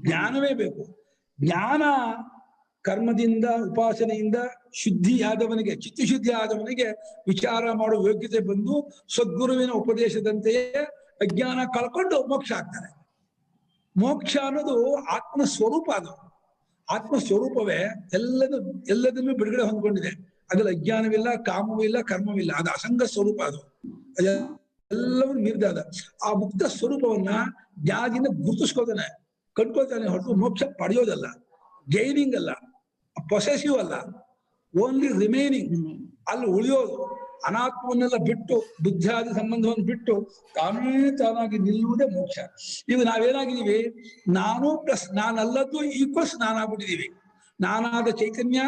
ಜ್ಞಾನವೇ ಬೇಕು. ಜ್ಞಾನ ಕರ್ಮದಿಂದ ಉಪಾಸನೆಯಿಂದ ಶುದ್ಧಿ ಆದವನಿಗೆ, ಚಿತ್ತಶುದ್ಧಿ ಆದವನಿಗೆ ವಿಚಾರ ಮಾಡುವ ಯೋಗ್ಯತೆ ಬಂದು ಸದ್ಗುರುವಿನ ಉಪದೇಶದಂತೆಯೇ ಅಜ್ಞಾನ ಕಳ್ಕೊಂಡು ಮೋಕ್ಷ ಆಗ್ತಾನೆ. ಮೋಕ್ಷ ಅನ್ನೋದು ಆತ್ಮ ಸ್ವರೂಪ. ಅದು ಆತ್ಮ ಸ್ವರೂಪವೇ ಎಲ್ಲದನ್ನೂ ಬಿಡುಗಡೆ ಹೊಂದ್ಕೊಂಡಿದೆ. ಅದ್ರಲ್ಲಿ ಅಜ್ಞಾನವಿಲ್ಲ, ಕಾಮವೂ ಇಲ್ಲ, ಕರ್ಮವಿಲ್ಲ. ಅದು ಅಸಂಗ ಸ್ವರೂಪ. ಅದು ಎಲ್ಲವನ್ನೂ ಮೀರಿದಾದ ಆ ಮುಕ್ತ ಸ್ವರೂಪವನ್ನ ಜ್ಞಾನದಿಂದ ಗುರುತಿಸ್ಕೋತಾನೆ, ಕಂಡ್ಕೊಳ್ತಾನೆ ಹೊರತು ಮೋಕ್ಷ ಪಡೆಯೋದಲ್ಲ, ಗೈನಿಂಗ್ ಅಲ್ಲ, ಪೊಸೆಸಿವ್ ಅಲ್ಲ, ಓನ್ಲಿ ರಿಮೈನಿಂಗ್. ಅಲ್ಲಿ ಉಳಿಯೋದು, ಅನಾತ್ಮವನ್ನೆಲ್ಲ ಬಿಟ್ಟು ಬುದ್ಧಿಯಾದಿ ಸಂಬಂಧವನ್ನು ಬಿಟ್ಟು ತಾನೇ ತಾನಾಗಿ ನಿಲ್ಲುವುದೇ ಮೋಕ್ಷ. ಈಗ ನಾವೇನಾಗಿದ್ದೀವಿ, ನಾನು ಪ್ಲಸ್ ನಾನಲ್ಲದ್ದು ಈಕ್ವಲ್ಸ್ ನಾನಾಗ್ಬಿಟ್ಟಿದೀವಿ. ನಾನಾದ ಚೈತನ್ಯ,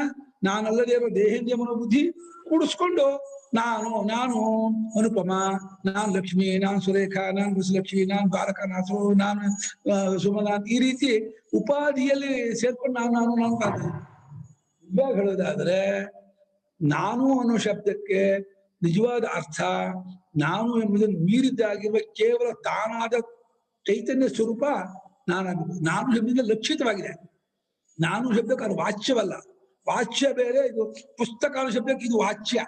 ನಾನಲ್ಲದೇ ಇರೋ ದೇಹೇಂದ್ರಿಯ ಮನೋಬುದ್ಧಿ ಕೂಡಿಸ್ಕೊಂಡು ನಾನು ಅನುಪಮ, ನಾನು ಲಕ್ಷ್ಮಿ, ನಾನು ಸುರೇಖಾ, ನಾನು ಬಸಲಕ್ಷ್ಮಿ, ನಾನು ಬಾಲಕನಾಥು, ನಾನು ಸುಮನಾಥ್, ಈ ರೀತಿ ಉಪಾಧಿಯಲ್ಲಿ ಸೇರ್ಕೊಂಡು ನಾನು ಇವಾಗ ಹೇಳೋದಾದ್ರೆ, ನಾನು ಅನ್ನೋ ಶಬ್ದಕ್ಕೆ ನಿಜವಾದ ಅರ್ಥ ನಾನು ಎಂಬುದನ್ನು ಮೀರಿದ್ದಾಗಿರುವ ಕೇವಲ ತಾನಾದ ಚೈತನ್ಯ ಸ್ವರೂಪ ನಾನಾಗಬೇಕು. ನಾನು ಶಬ್ದದಿಂದ ಲಕ್ಷಿತವಾಗಿದೆ. ನಾನು ಶಬ್ದಕ್ಕೆ ಅದು ವಾಚ್ಯವಲ್ಲ. ವಾಚ್ಯ ಬೇರೆ, ಇದು ಪುಸ್ತಕ ಅನ್ನೋ ಶಬ್ದಕ್ಕೆ ಇದು ವಾಚ್ಯ,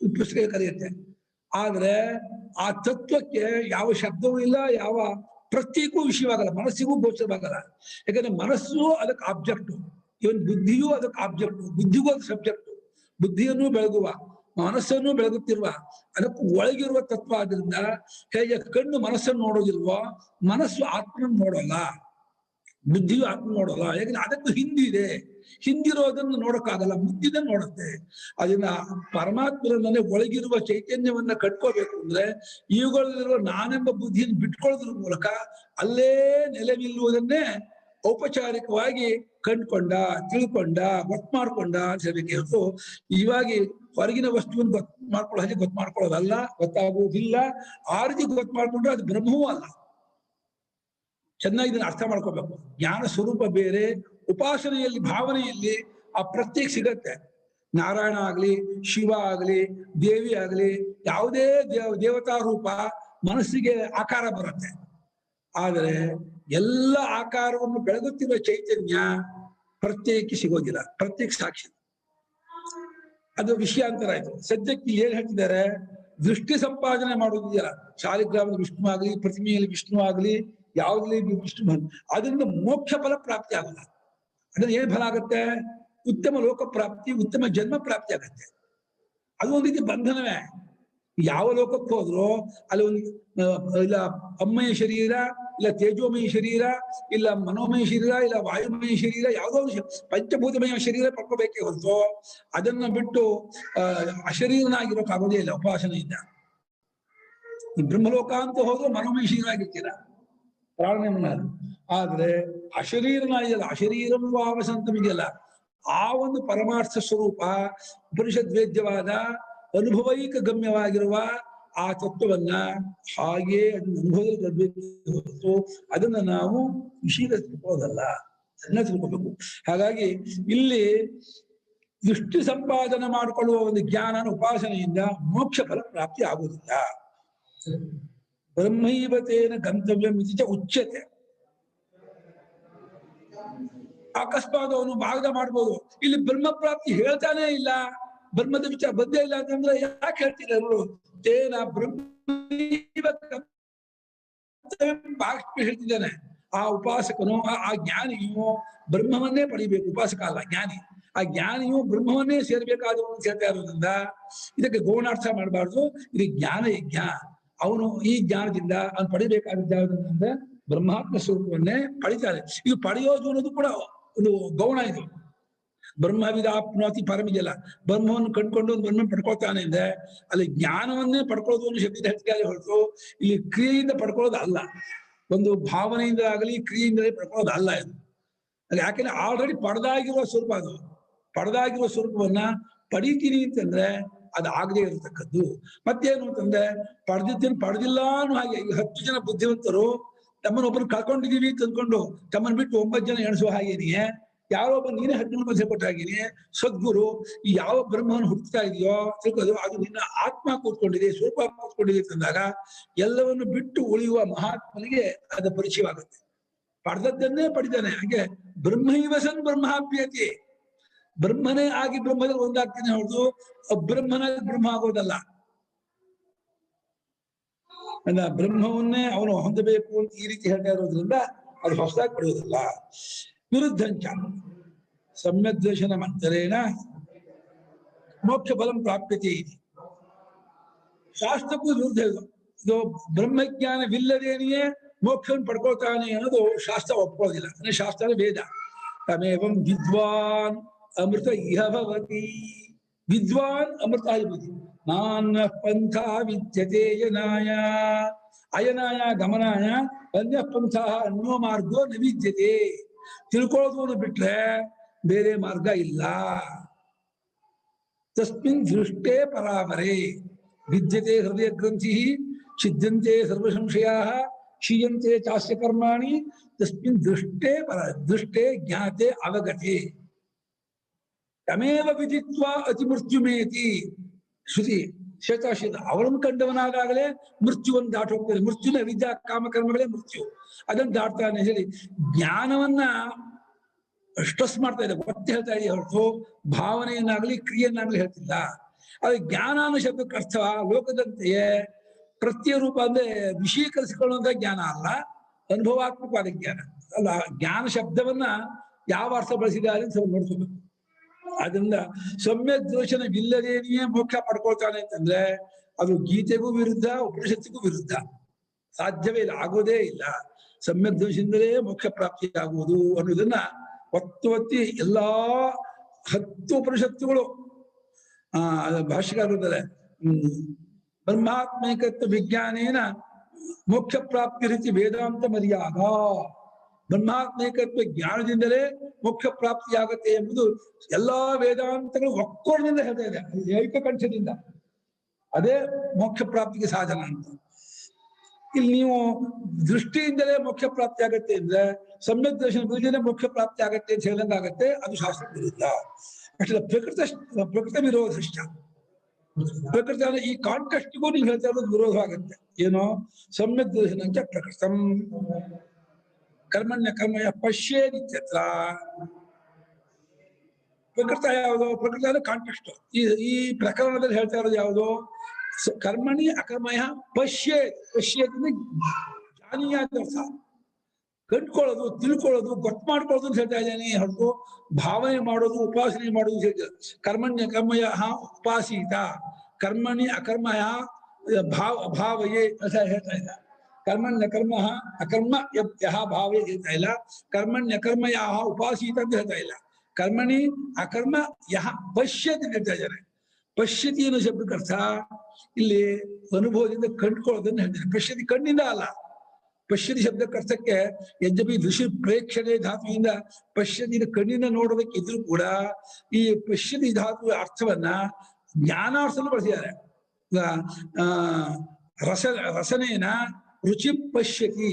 ಪುಸ್ತಕ ಕರೆಯುತ್ತೆ. ಆದ್ರೆ ಆ ತತ್ವಕ್ಕೆ ಯಾವ ಶಬ್ದವೂ ಇಲ್ಲ, ಯಾವ ಪ್ರತ್ಯೇಕವೂ ವಿಷಯವಾಗಲ್ಲ, ಮನಸ್ಸಿಗೂ ಗೋಚರವಾಗಲ್ಲ. ಯಾಕಂದ್ರೆ ಮನಸ್ಸು ಅದಕ್ಕೆ ಆಬ್ಜೆಕ್ಟು, ಇವನ್ ಬುದ್ಧಿಯೂ ಅದಕ್ಕೆ ಆಬ್ಜೆಕ್ಟು, ಬುದ್ಧಿಗೂ ಅದು ಸಬ್ಜೆಕ್ಟು. ಬುದ್ಧಿಯನ್ನು ಬೆಳಗುವ, ಮನಸ್ಸನ್ನು ಬೆಳಗುತ್ತಿರುವ, ಅದಕ್ಕೆ ಒಳಗಿರುವ ತತ್ವ. ಆದ್ರಿಂದ ಹೇಗೆ ಕಣ್ಣು ಮನಸ್ಸನ್ನು ನೋಡೋದಿಲ್ವೋ, ಮನಸ್ಸು ಆತ್ಮನನ್ನು ನೋಡೋಲ್ಲ, ಬುದ್ಧಿಯು ಆತ್ಮ ನೋಡೋಲ್ಲ. ಯಾಕಂದ್ರೆ ಅದಕ್ಕೂ ಹಿಂದಿದೆ, ಹಿಂದಿರೋದನ್ನು ನೋಡಕ್ಕಾಗಲ್ಲ, ಮುಂದಿದನ್ನು ನೋಡುತ್ತೆ. ಅದನ್ನ ಪರಮಾತ್ಮರನ್ನೇ ಒಳಗಿರುವ ಚೈತನ್ಯವನ್ನ ಕಟ್ಕೋಬೇಕು ಅಂದ್ರೆ ಇವುಗಳಲ್ಲಿರುವ ನಾನೆಂಬ ಬುದ್ಧಿಯನ್ನು ಬಿಟ್ಕೊಳ್ಳೋದ್ರ ಮೂಲಕ ಅಲ್ಲೇ ನೆಲೆ ನಿಲ್ಲುವುದನ್ನೇ ಔಪಚಾರಿಕವಾಗಿ ಕಂಡ್ಕೊಂಡ, ತಿಳ್ಕೊಂಡ, ಗೊತ್ತು ಮಾಡ್ಕೊಂಡ ಅಂತ ಹೇಳ್ಬೇಕು. ಹೊರತು ಇವಾಗಿ ಹೊರಗಿನ ವಸ್ತುವನ್ನು ಗೊತ್ತು ಮಾಡ್ಕೊಳ್ಳೋ ಹಾಗೆ ಗೊತ್ತು ಮಾಡ್ಕೊಳ್ಳೋದಲ್ಲ, ಗೊತ್ತಾಗುವುದಿಲ್ಲ. ಆ ರೀತಿ ಗೊತ್ತು ಮಾಡ್ಕೊಂಡ್ರೆ ಅದು ಬ್ರಹ್ಮವೂ ಅಲ್ಲ. ಚೆನ್ನಾಗಿ ಇದನ್ನ ಅರ್ಥ ಮಾಡ್ಕೋಬೇಕು. ಜ್ಞಾನ ಸ್ವರೂಪ ಬೇರೆ, ಉಪಾಸನೆಯಲ್ಲಿ ಭಾವನೆಯಲ್ಲಿ ಆ ಪ್ರತ್ಯೇಕ ಸಿಗತ್ತೆ. ನಾರಾಯಣ ಆಗ್ಲಿ, ಶಿವ ಆಗ್ಲಿ, ದೇವಿ ಆಗ್ಲಿ, ಯಾವುದೇ ದೇವತಾ ರೂಪ ಮನಸ್ಸಿಗೆ ಆಕಾರ ಬರುತ್ತೆ. ಆದರೆ ಎಲ್ಲ ಆಕಾರವನ್ನು ಬೆಳಗುತ್ತಿರುವ ಚೈತನ್ಯ ಪ್ರತ್ಯೇಕ ಸಿಗೋದಿಲ್ಲ, ಪ್ರತ್ಯೇಕ ಸಾಕ್ಷಿ. ಅದು ವಿಷಯಾಂತರ ಆಯ್ತು. ಸದ್ಯಕ್ಕೆ ಏನ್ ಹೇಳ್ತಿದ್ದಾರೆ, ದೃಷ್ಟಿ ಸಂಪಾದನೆ ಮಾಡೋದಿದೆಯಲ್ಲ, ಶಾಲಿಗ್ರಾಮದ ವಿಷ್ಣು ಆಗ್ಲಿ, ಪ್ರತಿಮೆಯಲ್ಲಿ ವಿಷ್ಣು ಆಗ್ಲಿ, ಯಾವ್ದ್ರಲ್ಲಿ ವಿಷ್ಣು, ಅದರಿಂದ ಮೋಕ್ಷ ಫಲ ಪ್ರಾಪ್ತಿ ಆಗಲ್ಲ. ಅದನ್ನ ಏನ್ ಫಲ ಆಗತ್ತೆ, ಉತ್ತಮ ಲೋಕ ಪ್ರಾಪ್ತಿ, ಉತ್ತಮ ಜನ್ಮ ಪ್ರಾಪ್ತಿ ಆಗತ್ತೆ. ಅದು ಒಂದು ರೀತಿ ಬಂಧನವೇ. ಯಾವ ಲೋಕಕ್ಕೆ ಹೋದ್ರು ಅಲ್ಲಿ ಒಂದು ಇಲ್ಲ ಅಮ್ಮಯ ಶರೀರ, ಇಲ್ಲ ತೇಜೋಮಯ ಶರೀರ, ಇಲ್ಲ ಮನೋಮಯ ಶರೀರ, ಇಲ್ಲ ವಾಯುಮಯ ಶರೀರ, ಯಾವುದೋ ಒಂದು ಪಂಚಭೂತಮಯ ಶರೀರ ಪಡ್ಕೋಬೇಕೇ ಹೊರತು ಅದನ್ನ ಬಿಟ್ಟು ಅಶರೀರನಾಗಿರೋಕ್ಕಾಗೋದೇ ಇಲ್ಲ ಉಪಾಸನೆಯಿಂದ. ಬ್ರಹ್ಮಲೋಕ ಅಂತ ಹೋದ್ರೆ ಮನೋಮಯ ಶರೀರ ಆಗಿರ್ತೀರ, ಪ್ರಾಣ. ಆದ್ರೆ ಅಶರೀರನಾಗಿಲ್ಲ, ಅಶರೀರಂ ವಾವಸಂತಮಿದೆಯಲ್ಲ, ಆ ಒಂದು ಪರಮಾರ್ಥ ಸ್ವರೂಪ ಉಪನಿಷದ್ವೇದ್ಯವಾದ ಅನುಭವೈಕ ಗಮ್ಯವಾಗಿರುವ ಆ ತತ್ವವನ್ನ ಹಾಗೆ ಅದನ್ನ ಅನುಭವದಲ್ಲಿ ಅದನ್ನ ನಾವು ವಿಷಯದ ತಿಳ್ಕೊಳ್ಳೋದಲ್ಲ, ಅದನ್ನ ತಿಳ್ಕೋಬೇಕು. ಹಾಗಾಗಿ ಇಲ್ಲಿ ದೃಷ್ಟಿ ಸಂಪಾದನೆ ಮಾಡಿಕೊಳ್ಳುವ ಒಂದು ಜ್ಞಾನ ಉಪಾಸನೆಯಿಂದ ಮೋಕ್ಷ ಫಲ ಪ್ರಾಪ್ತಿ ಆಗುವುದಿಲ್ಲ. ಬ್ರಹ್ಮೈವತೇನ ಗಂತವ್ಯಂ ಇತಿ ಉಚ್ಯತೆ. ಅಕಸ್ಮಾತ್ ಅವನು ಭಾಗದ ಮಾಡ್ಬೋದು, ಇಲ್ಲಿ ಬ್ರಹ್ಮ ಪ್ರಾಪ್ತಿ ಹೇಳ್ತಾನೆ ಇಲ್ಲ, ಬ್ರಹ್ಮದ ವಿಚಾರ ಬಂದೇ ಇಲ್ಲ ಅಂತಂದ್ರೆ ಯಾಕೆ ಹೇಳ್ತಿಲ್ಲ ಅವರು? ತೇನ ಬ್ರಹ್ಮ ಹೇಳ್ತಿದ್ದಾನೆ. ಆ ಉಪಾಸಕನು, ಆ ಜ್ಞಾನಿಯು ಬ್ರಹ್ಮವನ್ನೇ ಪಡಿಬೇಕು, ಉಪಾಸಕ ಅಲ್ಲ ಜ್ಞಾನಿ. ಆ ಜ್ಞಾನಿಯು ಬ್ರಹ್ಮವನ್ನೇ ಸೇರ್ಬೇಕಾದವನು ಅಂತ ಹೇಳ್ತಾ ಇರೋದ್ರಿಂದ ಇದಕ್ಕೆ ಗೌಣಾರ್ಥ ಮಾಡಬಾರ್ದು. ಇದು ಜ್ಞಾನ ಯಜ್ಞ. ಅವನು ಈ ಜ್ಞಾನದಿಂದ ಅವನು ಪಡಿಬೇಕಾಗಿದ್ದ ಬ್ರಹ್ಮಾತ್ಮ ಸ್ವರೂಪವನ್ನೇ ಪಡಿತಾನೆ. ಇದು ಪಡೆಯೋದು ಅನ್ನೋದು ಕೂಡ ಒಂದು ಗೌಣ. ಇದು ಬ್ರಹ್ಮವಿದಾಪ್ನೋತಿ ಪರಮಿದೆಯಲ್ಲ, ಬ್ರಹ್ಮವನ್ನು ಕಂಡ್ಕೊಂಡು ಒಂದು ಬ್ರಹ್ಮ ಪಡ್ಕೊಳ್ತಾನೆ ಅಂದ್ರೆ ಅಲ್ಲಿ ಜ್ಞಾನವನ್ನೇ ಪಡ್ಕೊಳ್ಳೋದು ಒಂದು ಶಬ್ದ ಹೆಚ್ಚಿಗೆ ಹೊರತು ಇಲ್ಲಿ ಕ್ರಿಯೆಯಿಂದ ಪಡ್ಕೊಳ್ಳೋದು ಅಲ್ಲ. ಒಂದು ಭಾವನೆಯಿಂದ ಆಗಲಿ ಕ್ರಿಯೆಯಿಂದಲೇ ಪಡ್ಕೊಳ್ಳೋದು ಅಲ್ಲ ಇದು. ಯಾಕೆಂದ್ರೆ ಆಲ್ರೆಡಿ ಪಡೆದಾಗಿರುವ ಸ್ವರೂಪ ಅದು. ಪಡೆದಾಗಿರುವ ಸ್ವರೂಪವನ್ನ ಪಡಿತೀನಿ ಅಂತಂದ್ರೆ ಅದು ಆಗದೆ ಇರತಕ್ಕದ್ದು. ಮತ್ತೇನು ಅಂತಂದ್ರೆ ಪಡೆದಿಲ್ಲ ಅನ್ನೋ ಹಾಗೆ. ಈಗ 10 ಜನ ಬುದ್ಧಿವಂತರು ತಮ್ಮನ್ನೊಬ್ಬರು ಕಳ್ಕೊಂಡಿದೀವಿ ಅಂತ ಅಂದ್ಕೊಂಡು ತಮ್ಮನ್ನು ಬಿಟ್ಟು 9 ಜನ ಎಣಿಸುವ ಹಾಗೇನಿಯೇ, ಯಾರೋ ಒಬ್ಬ ನೀನೇ 11 ಮಧ್ಯೆ ಕೊಟ್ಟ ಹಾಗೇನೆ ಸದ್ಗುರು ಈ ಯಾವ ಬ್ರಹ್ಮವನ್ನು ಹುಡುಕ್ತಾ ಇದೆಯೋ ತಿಳ್ಕೋದು, ಅದು ನಿನ್ನ ಆತ್ಮ ಕೂತ್ಕೊಂಡಿದೆ, ಸ್ವರೂಪ ಕೂತ್ಕೊಂಡಿದೆ ಅಂತಂದಾಗ ಎಲ್ಲವನ್ನು ಬಿಟ್ಟು ಉಳಿಯುವ ಮಹಾತ್ಮನಿಗೆ ಅದು ಪರಿಚಯವಾಗುತ್ತೆ. ಪಡೆದದ್ದನ್ನೇ ಪಡಿತಾನೆ. ಹಾಗೆ ಬ್ರಹ್ಮೈವಸನ್ ಬ್ರಹ್ಮಾಪ್ಯತಿ, ಬ್ರಹ್ಮನೇ ಆಗಿ ಬ್ರಹ್ಮದಲ್ಲಿ ಒಂದಾಗ್ತಾನೆ ಹೊರತು ಬ್ರಹ್ಮನಾಗಿ ಬ್ರಹ್ಮ ಆಗೋದಲ್ಲ. ಅಲ್ಲ, ಬ್ರಹ್ಮವನ್ನೇ ಅವನು ಹೊಂದಬೇಕು ಅಂತ ಈ ರೀತಿ ಹೇಳ್ತಾ ಇರೋದ್ರಿಂದ ಅದು ಹೊಸದಾಗಿ ಪಡೆಯೋದಿಲ್ಲ. ವಿರುದ್ಧಂಚ ಸಮ್ಯಕ್ ದರ್ಶನ ಮಂತರೇಣ ಮೋಕ್ಷ ಫಲಂ ಪ್ರಾಪ್ಯತೆ ಇದೆ. ಶಾಸ್ತ್ರಕ್ಕೂ ವಿರುದ್ಧ ಇದು. ಬ್ರಹ್ಮಜ್ಞಾನವಿಲ್ಲದೇನೆಯೇ ಮೋಕ್ಷವನ್ನು ಪಡ್ಕೊಳ್ತಾನೆ ಅನ್ನೋದು ಶಾಸ್ತ್ರ ಒಪ್ಕೊಳ್ಳೋದಿಲ್ಲ. ಅಂದ್ರೆ ಶಾಸ್ತ್ರ ವೇದ. ತಮೇವಂ ವಿದ್ವಾನ್ ಅಮೃತ ಇಹ ಭವತಿ. ವಿದ್ವಾನ್ ಅಮೃತಾಧಿಪತಿ ನಾನ್ಯ ಪಂಥ ವಿದ್ಯತೆ ಯನಾಯ ಅಯನಾಯ ಗಮನಾಯ ಅನ್ಯ ಪಂಥ ಅನ್ನೋ ಮಾರ್ಗೋ ನ ವಿದ್ಯತೆ. ತಿಳ್ಕೊಳ್ಳೋದು ಬಿಟ್ರೆ ಬೇರೆ ಮಾರ್ಗ ಇಲ್ಲ. ತಸ್ಮಿನ್ ದೃಷ್ಟೇ ಪರಾಮರೆ ವಿದ್ಯತೆ ಹೃದಯ ಗ್ರಂಥಿ ಛಿದ್ಯಂತೆ ಸರ್ವ ಸಂಶಯಾಃ ಕ್ಷೀಯಂತೆ ಚಾಸ್ಯ ಕರ್ಮಾಣಿ ತಸ್ಮಿನ್ ದೃಷ್ಟೇ ಜ್ಞಾತೆ ಅವಗತೆ ತಮೇವ ವಿದಿತ್ವಾ ಅತಿ ಮೃತ್ಯುಮೇತಿ. ಶ್ರುತಿ ಶ್ವೇತಾಶ್ವೇತ ಅವರನ್ನು ಕಂಡವನಾದಾಗಲೇ ಮೃತ್ಯುವನ್ನು ದಾಟ ಹೋಗ್ತಾನೆ. ಮೃತ್ಯುನ ವಿದ್ಯಾ ಕಾಮಕರ್ಮಗಳೇ ಮೃತ್ಯು, ಅದನ್ನು ದಾಟ್ತಾನೆ ಹೇಳಿ ಜ್ಞಾನವನ್ನ ಸ್ಟ್ರೆಸ್ ಮಾಡ್ತಾ ಇದೆ, ಒತ್ತಿ ಹೇಳ್ತಾ ಇದೆಯಾ ಹೊರತು ಭಾವನೆಯನ್ನಾಗ್ಲಿ ಕ್ರಿಯೆಯನ್ನಾಗ್ಲಿ ಹೇಳ್ತಿಲ್ಲ. ಅದು ಜ್ಞಾನ ಅನ್ನೋ ಶಬ್ದಕ್ಕೆ ಅರ್ಥ ಲೋಕದಂತೆಯೇ ಪ್ರತ್ಯಯ ರೂಪ ಅಂದ್ರೆ ವಿಷೀಕರಿಸಿಕೊಳ್ಳುವಂತ ಜ್ಞಾನ ಅಲ್ಲ, ಅನುಭವಾತ್ಮಕವಾದ ಜ್ಞಾನ ಅಲ್ಲ. ಜ್ಞಾನ ಶಬ್ದವನ್ನ ಯಾವ ಅರ್ಥ ಬಳಸಿದ್ದಾರೆ ಅಂತ ನೋಡ್ಕೋಬೇಕು. ಅದರಿಂದ ಸಮ್ಯಕ್ ದರ್ಶನವಿಲ್ಲದೇನೆಯೇ ಮೋಕ್ಷ ಪಡ್ಕೊಳ್ತಾನೆ ಅಂತಂದ್ರೆ ಅದು ಗೀತೆಗೂ ವಿರುದ್ಧ, ಉಪನಿಷತ್ತಿಗೂ ವಿರುದ್ಧ. ಸಾಧ್ಯವೇ ಇಲ್ಲ, ಆಗೋದೇ ಇಲ್ಲ. ಸಮ್ಯಕ್ ದರ್ಶನದಿಂದಲೇ ಮೋಕ್ಷ ಪ್ರಾಪ್ತಿ ಆಗುವುದು ಅನ್ನೋದನ್ನ ಒತ್ತಿ ಎಲ್ಲಾ 10 ಉಪನಿಷತ್ತುಗಳು ಭಾಷ್ಯಕಾರ ಇರ್ತಾರೆ. ಬ್ರಹ್ಮಾತ್ಮೈಕತ್ವ ವಿಜ್ಞಾನೇನ ಮೋಕ್ಷ ಪ್ರಾಪ್ತಿ ರೀತಿ ವೇದಾಂತ ಮರ್ಯಾದ. ಬ್ರಹ್ಮಾತ್ಮೈಕತ್ವ ಜ್ಞಾನದಿಂದಲೇ ಮೋಕ್ಷ ಪ್ರಾಪ್ತಿಯಾಗತ್ತೆ ಎಂಬುದು ಎಲ್ಲಾ ವೇದಾಂತಗಳು ಒಕ್ಕೋಣದಿಂದ ಹೇಳ್ತಾ ಇದೆ, ಏಕಕಂಠದಿಂದ. ಅದೇ ಮೋಕ್ಷ ಪ್ರಾಪ್ತಿಗೆ ಸಾಧನ ಅಂತ. ಇಲ್ಲಿ ನೀವು ದೃಷ್ಟಿಯಿಂದಲೇ ಮೋಕ್ಷ ಪ್ರಾಪ್ತಿ ಆಗತ್ತೆ ಅಂದ್ರೆ ಸಮ್ಯಕ್ ದರ್ಶನ ಬುದ್ಧಿಯಿಂದ ಮೋಕ್ಷ ಪ್ರಾಪ್ತಿ ಆಗತ್ತೆ ಅಂತ ಹೇಳಂಗಾಗತ್ತೆ, ಅದು ಶಾಸ್ತ್ರ ವಿರುದ್ಧ. ಅಷ್ಟೇ ಪ್ರಕೃತ ವಿರೋಧಶ್ಚ. ಪ್ರಕೃತಿ ಅಂದ್ರೆ ಈ ಕಾಂಟೆಸ್ಟ್ಗೂ ನೀವು ಹೇಳ್ತಾ ಇರೋದು ವಿರೋಧವಾಗತ್ತೆ. ಏನೋ ಸಮ್ಯಕ್ ದರ್ಶನ ಅಂತ ಪ್ರಕೃತಂ ಕರ್ಮಣ್ಯ ಕರ್ಮಯ ಪಶ್ಯೇದಿತ್ಯತ್ರ. ಪ್ರಕೃತ ಯಾವುದು? ಪ್ರಕೃತ ಅಂದ್ರೆ ಕಾಂಟೆಕ್ಸ್ಟ್. ಈ ಪ್ರಕರಣದಲ್ಲಿ ಹೇಳ್ತಾ ಇರೋದು ಯಾವುದು? ಕರ್ಮಣಿ ಅಕರ್ಮಯ ಪಶ್ಯೇದ್ ಜಾನೀಯಾದ ಅರ್ಥ. ಕಂಡ್ಕೊಳ್ಳೋದು, ತಿಳ್ಕೊಳ್ಳೋದು, ಗೊತ್ತು ಮಾಡ್ಕೊಳ್ಳೋದು ಅಂತ ಹೇಳ್ತಾ ಇದ್ದೇನೆ ಹೊರತು ಭಾವನೆ ಮಾಡೋದು, ಉಪಾಸನೆ ಮಾಡೋದು ಹೇಳ್ತಾರೆ. ಕರ್ಮಣ್ಯ ಕರ್ಮಯ ಉಪಾಸೀತ, ಕರ್ಮಣಿ ಅಕರ್ಮಯ ಭಾವಯೇ ಅಂತ ಹೇಳ್ತಾ ಇಲ್ಲ. ಕರ್ಮಣ್ಯ ಕರ್ಮ ಅಕರ್ಮ ಯಹ ಭಾವೇ ಹೇಳ್ತಾ ಇಲ್ಲ. ಕರ್ಮಣ್ಯ ಕರ್ಮಯ ಉಪಾಸೀತ ಅಂತ ಹೇಳ್ತಾ ಇಲ್ಲ. ಕರ್ಮಣಿ ಅಕರ್ಮ ಯಹ ಪಶ್ಯತಿ ಅಂತ ಹೇಳ್ತಾ ಇದ್ದಾರೆ. ಪಶ್ಯತಿ ಅನ್ನೋ ಶಬ್ದಕ್ಕೆ ಅರ್ಥ ಇಲ್ಲಿ ಅನುಭವದಿಂದ ಕಂಡುಕೊಳ್ಳೋದನ್ನ ಹೇಳ್ತಾರೆ. ಪಶ್ಯತಿ ಕಣ್ಣಿಂದ ಅಲ್ಲ. ಪಶ್ಯತಿ ಶಬ್ದಕ್ಕೆ ಅರ್ಥಕ್ಕೆ ಯದ್ಯಪಿ ದೃಶ್ಯ ಪ್ರೇಕ್ಷಣೆ ಧಾತುವಿಂದ ಪಶ್ಯತಿನ ಕಣ್ಣಿನ ನೋಡೋದಕ್ಕೆ ಇದ್ರೂ ಕೂಡ ಈ ಪಶ್ಯತಿ ಧಾತುವ ಅರ್ಥವನ್ನ ಜ್ಞಾನಾರ್ಥನ ಬಳಸಿದ್ದಾರೆ. ರಸನೇನ ರುಚಿ ಪಶ್ಯತಿ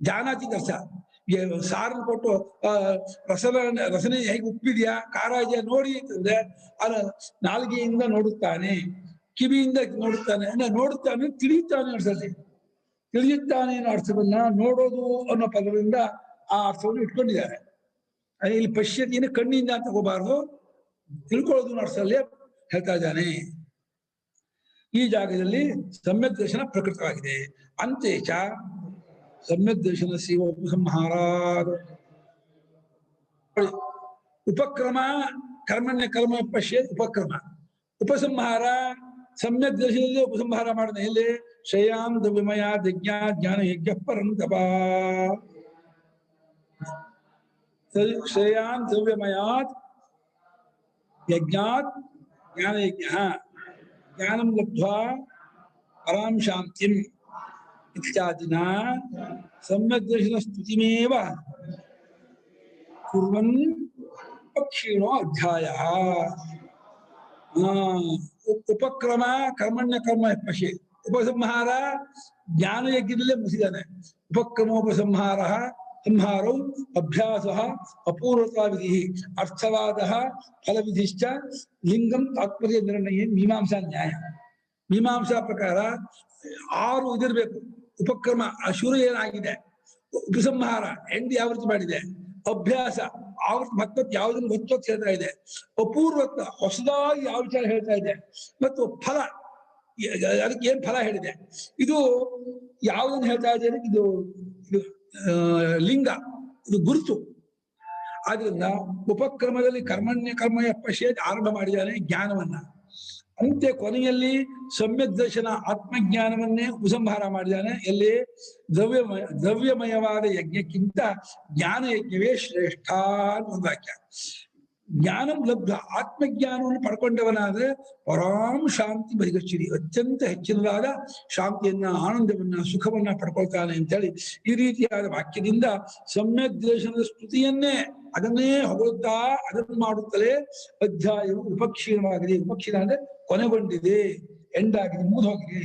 ಜಾನಾತಿ ಅರ್ಥ. ಸಾರನ್ನು ಕೊಟ್ಟು ರಸನೆ ಹೇಗೆ ಉಪ್ಪಿದೆಯಾ, ಖಾರ ಇದೆಯಾ ನೋಡಿ ಅಂತಂದ್ರೆ ಅದ ನಾಲ್ಗೆಯಿಂದ ನೋಡುತ್ತಾನೆ, ಕಿವಿಯಿಂದ ನೋಡುತ್ತಾನೆ, ನೋಡುತ್ತಾನೆ ತಿಳಿಯುತ್ತಾನೆ ಅರ್ಥದಲ್ಲಿ. ತಿಳಿಯುತ್ತಾನೆ ಅನ್ನೋ ಅರ್ಥವನ್ನ ನೋಡೋದು ಅನ್ನೋ ಪದದಿಂದ ಆ ಅರ್ಥವನ್ನು ಇಟ್ಕೊಂಡಿದ್ದಾರೆ. ಇಲ್ಲಿ ಪಶ್ಯತಿಯನ್ನು ಕಣ್ಣಿಂದ ತಗೋಬಾರ್ದು, ತಿಳ್ಕೊಳ್ಳೋದು ಅನ್ನೋ ಅರ್ಥದಲ್ಲಿ ಹೇಳ್ತಾ ಇದ್ದಾನೆ. ಈ ಜಾಗದಲ್ಲಿ ಸಮ್ಯಕ್ ದರ್ಶನ ಪ್ರಕೃತವಾಗಿದೆ. ಅಂತೇಚ ಸಮ್ಯಕ್ ದರ್ಶನ ಸೇವ ಉಪಸಂಹಾರ ಉಪಕ್ರಮ ಕರ್ಮಣ್ಯ ಕರ್ಮ ಪಶ್ಯ ಉಪಕ್ರಮ ಉಪಸಂಹಾರ ಸಮ್ಯಕ್ ದರ್ಶನದಲ್ಲಿ ಉಪಸಂಹಾರ ಮಾಡಿದ ಎಲ್ಲಿ ಶ್ರೇಯಾನ್ ದ್ರವ್ಯಮಯ ಜ್ಞಾನ ಯಜ್ಞ ಪರಂತಪ. ಶ್ರೇಯಾನ್ ದ್ರವ್ಯಮಯಾತ್ ಯಜ್ಞಾತ್ ಜ್ಞಾನ ಯಜ್ಞ ಜ್ಞಾನಂ ಲಬ್ಧ್ವಾ ಪರಾಂ ಶಾಂತಿಂ ಇತ್ಯಾದಿನ ಸಮ್ಯಕ್ ದರ್ಶನ ಸ್ತುತಿಮೇವ ಕುರ್ವನ್ ಪಕ್ಷೀಣೋ ಅಧ್ಯಾಯ. ಉಪಕ್ರಮ ಕರ್ಮಣ್ಯ ಕರ್ಮ ಪಶ್ಯ ಉಪಸಂಹಾರ ಜ್ಞಾನ ಯಜ್ಞದಲ್ಲೇ ಮುಗಿಸಿದ್ದಾನೆ. ಉಪಕ್ರಮೋಪಸಂಹಾರ ಸಂಹಾರೌ ಅಭ್ಯಾಸ ಅಪೂರ್ವತಾ ವಿಧಿ ಅರ್ಥವಾದ ಫಲವಿಧಿಶ್ಚ ಲಿಂಗಂ ತಾತ್ಪರ್ಯ ನಿರ್ಣಯ ಮೀಮಾಂಸಾ ನ್ಯಾಯ. ಮೀಮಾಂಸಾ ಪ್ರಕಾರ 6 ಇದಿರ್ಬೇಕು. ಉಪಕ್ರಮ ಶುರು ಏನಾಗಿದೆ, ಉಪಸಂಹಾರ ಎಂಡ್ ಯಾವೃತ್ತಿ ಮಾಡಿದೆ, ಅಭ್ಯಾಸ ಆವೃತ್ತಿ ಮತ್ತೊತ್ತು ಯಾವುದನ್ನು ಗೊತ್ತೊತ್ತು ಹೇಳ್ತಾ ಇದೆ, ಅಪೂರ್ವತ್ವ ಹೊಸದಾಗಿ ಯಾವ ವಿಚಾರ ಹೇಳ್ತಾ ಇದೆ, ಮತ್ತು ಫಲ ಅದಕ್ಕೆ ಏನ್ ಫಲ ಹೇಳಿದೆ, ಇದು ಯಾವುದನ್ನು ಹೇಳ್ತಾ ಇದೆ, ಇದು ಲಿಂಗ, ಇದು ಗುರುತು. ಆದ್ರಿಂದ ಉಪಕ್ರಮದಲ್ಲಿ ಕರ್ಮಣ್ಯ ಕರ್ಮಯ ಪಶ್ಯೇತ್ ಆರಂಭ ಮಾಡಿದ್ದಾನೆ ಜ್ಞಾನವನ್ನ. ಅಂತೆ ಕೊನೆಯಲ್ಲಿ ಸಮ್ಯಕ್ ದರ್ಶನ ಆತ್ಮಜ್ಞಾನವನ್ನೇ ಉಪಸಂಹಾರ ಮಾಡಿದ್ದಾನೆ. ಎಲ್ಲಿ ದ್ರವ್ಯಮಯವಾದ ಯಜ್ಞಕ್ಕಿಂತ ಜ್ಞಾನ ಯಜ್ಞವೇ ಶ್ರೇಷ್ಠ ಅಂತ ಒಂದು ವಾಕ್ಯ. ಜ್ಞಾನಂ ಲಬ್ಧ ಆತ್ಮಜ್ಞಾನವನ್ನು ಪಡ್ಕೊಂಡವನಾದ್ರೆ ಪರಾಂ ಶಾಂತಿ ಬರಿಗಚ್ಚಿರಿ, ಅತ್ಯಂತ ಹೆಚ್ಚಿನದಾದ ಶಾಂತಿಯನ್ನ, ಆನಂದವನ್ನ, ಸುಖವನ್ನ ಪಡ್ಕೊಳ್ತಾನೆ ಅಂತೇಳಿ ಈ ರೀತಿಯಾದ ವಾಕ್ಯದಿಂದ ಸಮ್ಯಕ್ ದೇಶದ ಸ್ತುತಿಯನ್ನೇ ಅದನ್ನೇ ಹೊಗಳುತ್ತಾ ಅದನ್ನು ಮಾಡುತ್ತಲೇ ಅಧ್ಯಾಯವು ಉಪಕ್ಷೀಣವಾಗಿದೆ. ಉಪಕ್ಷೀಣ ಅಂದ್ರೆ ಕೊನೆಗೊಂಡಿದೆ, ಎಂಡಾಗಿದೆ, ಮುಗಿದೋಗಿದೆ.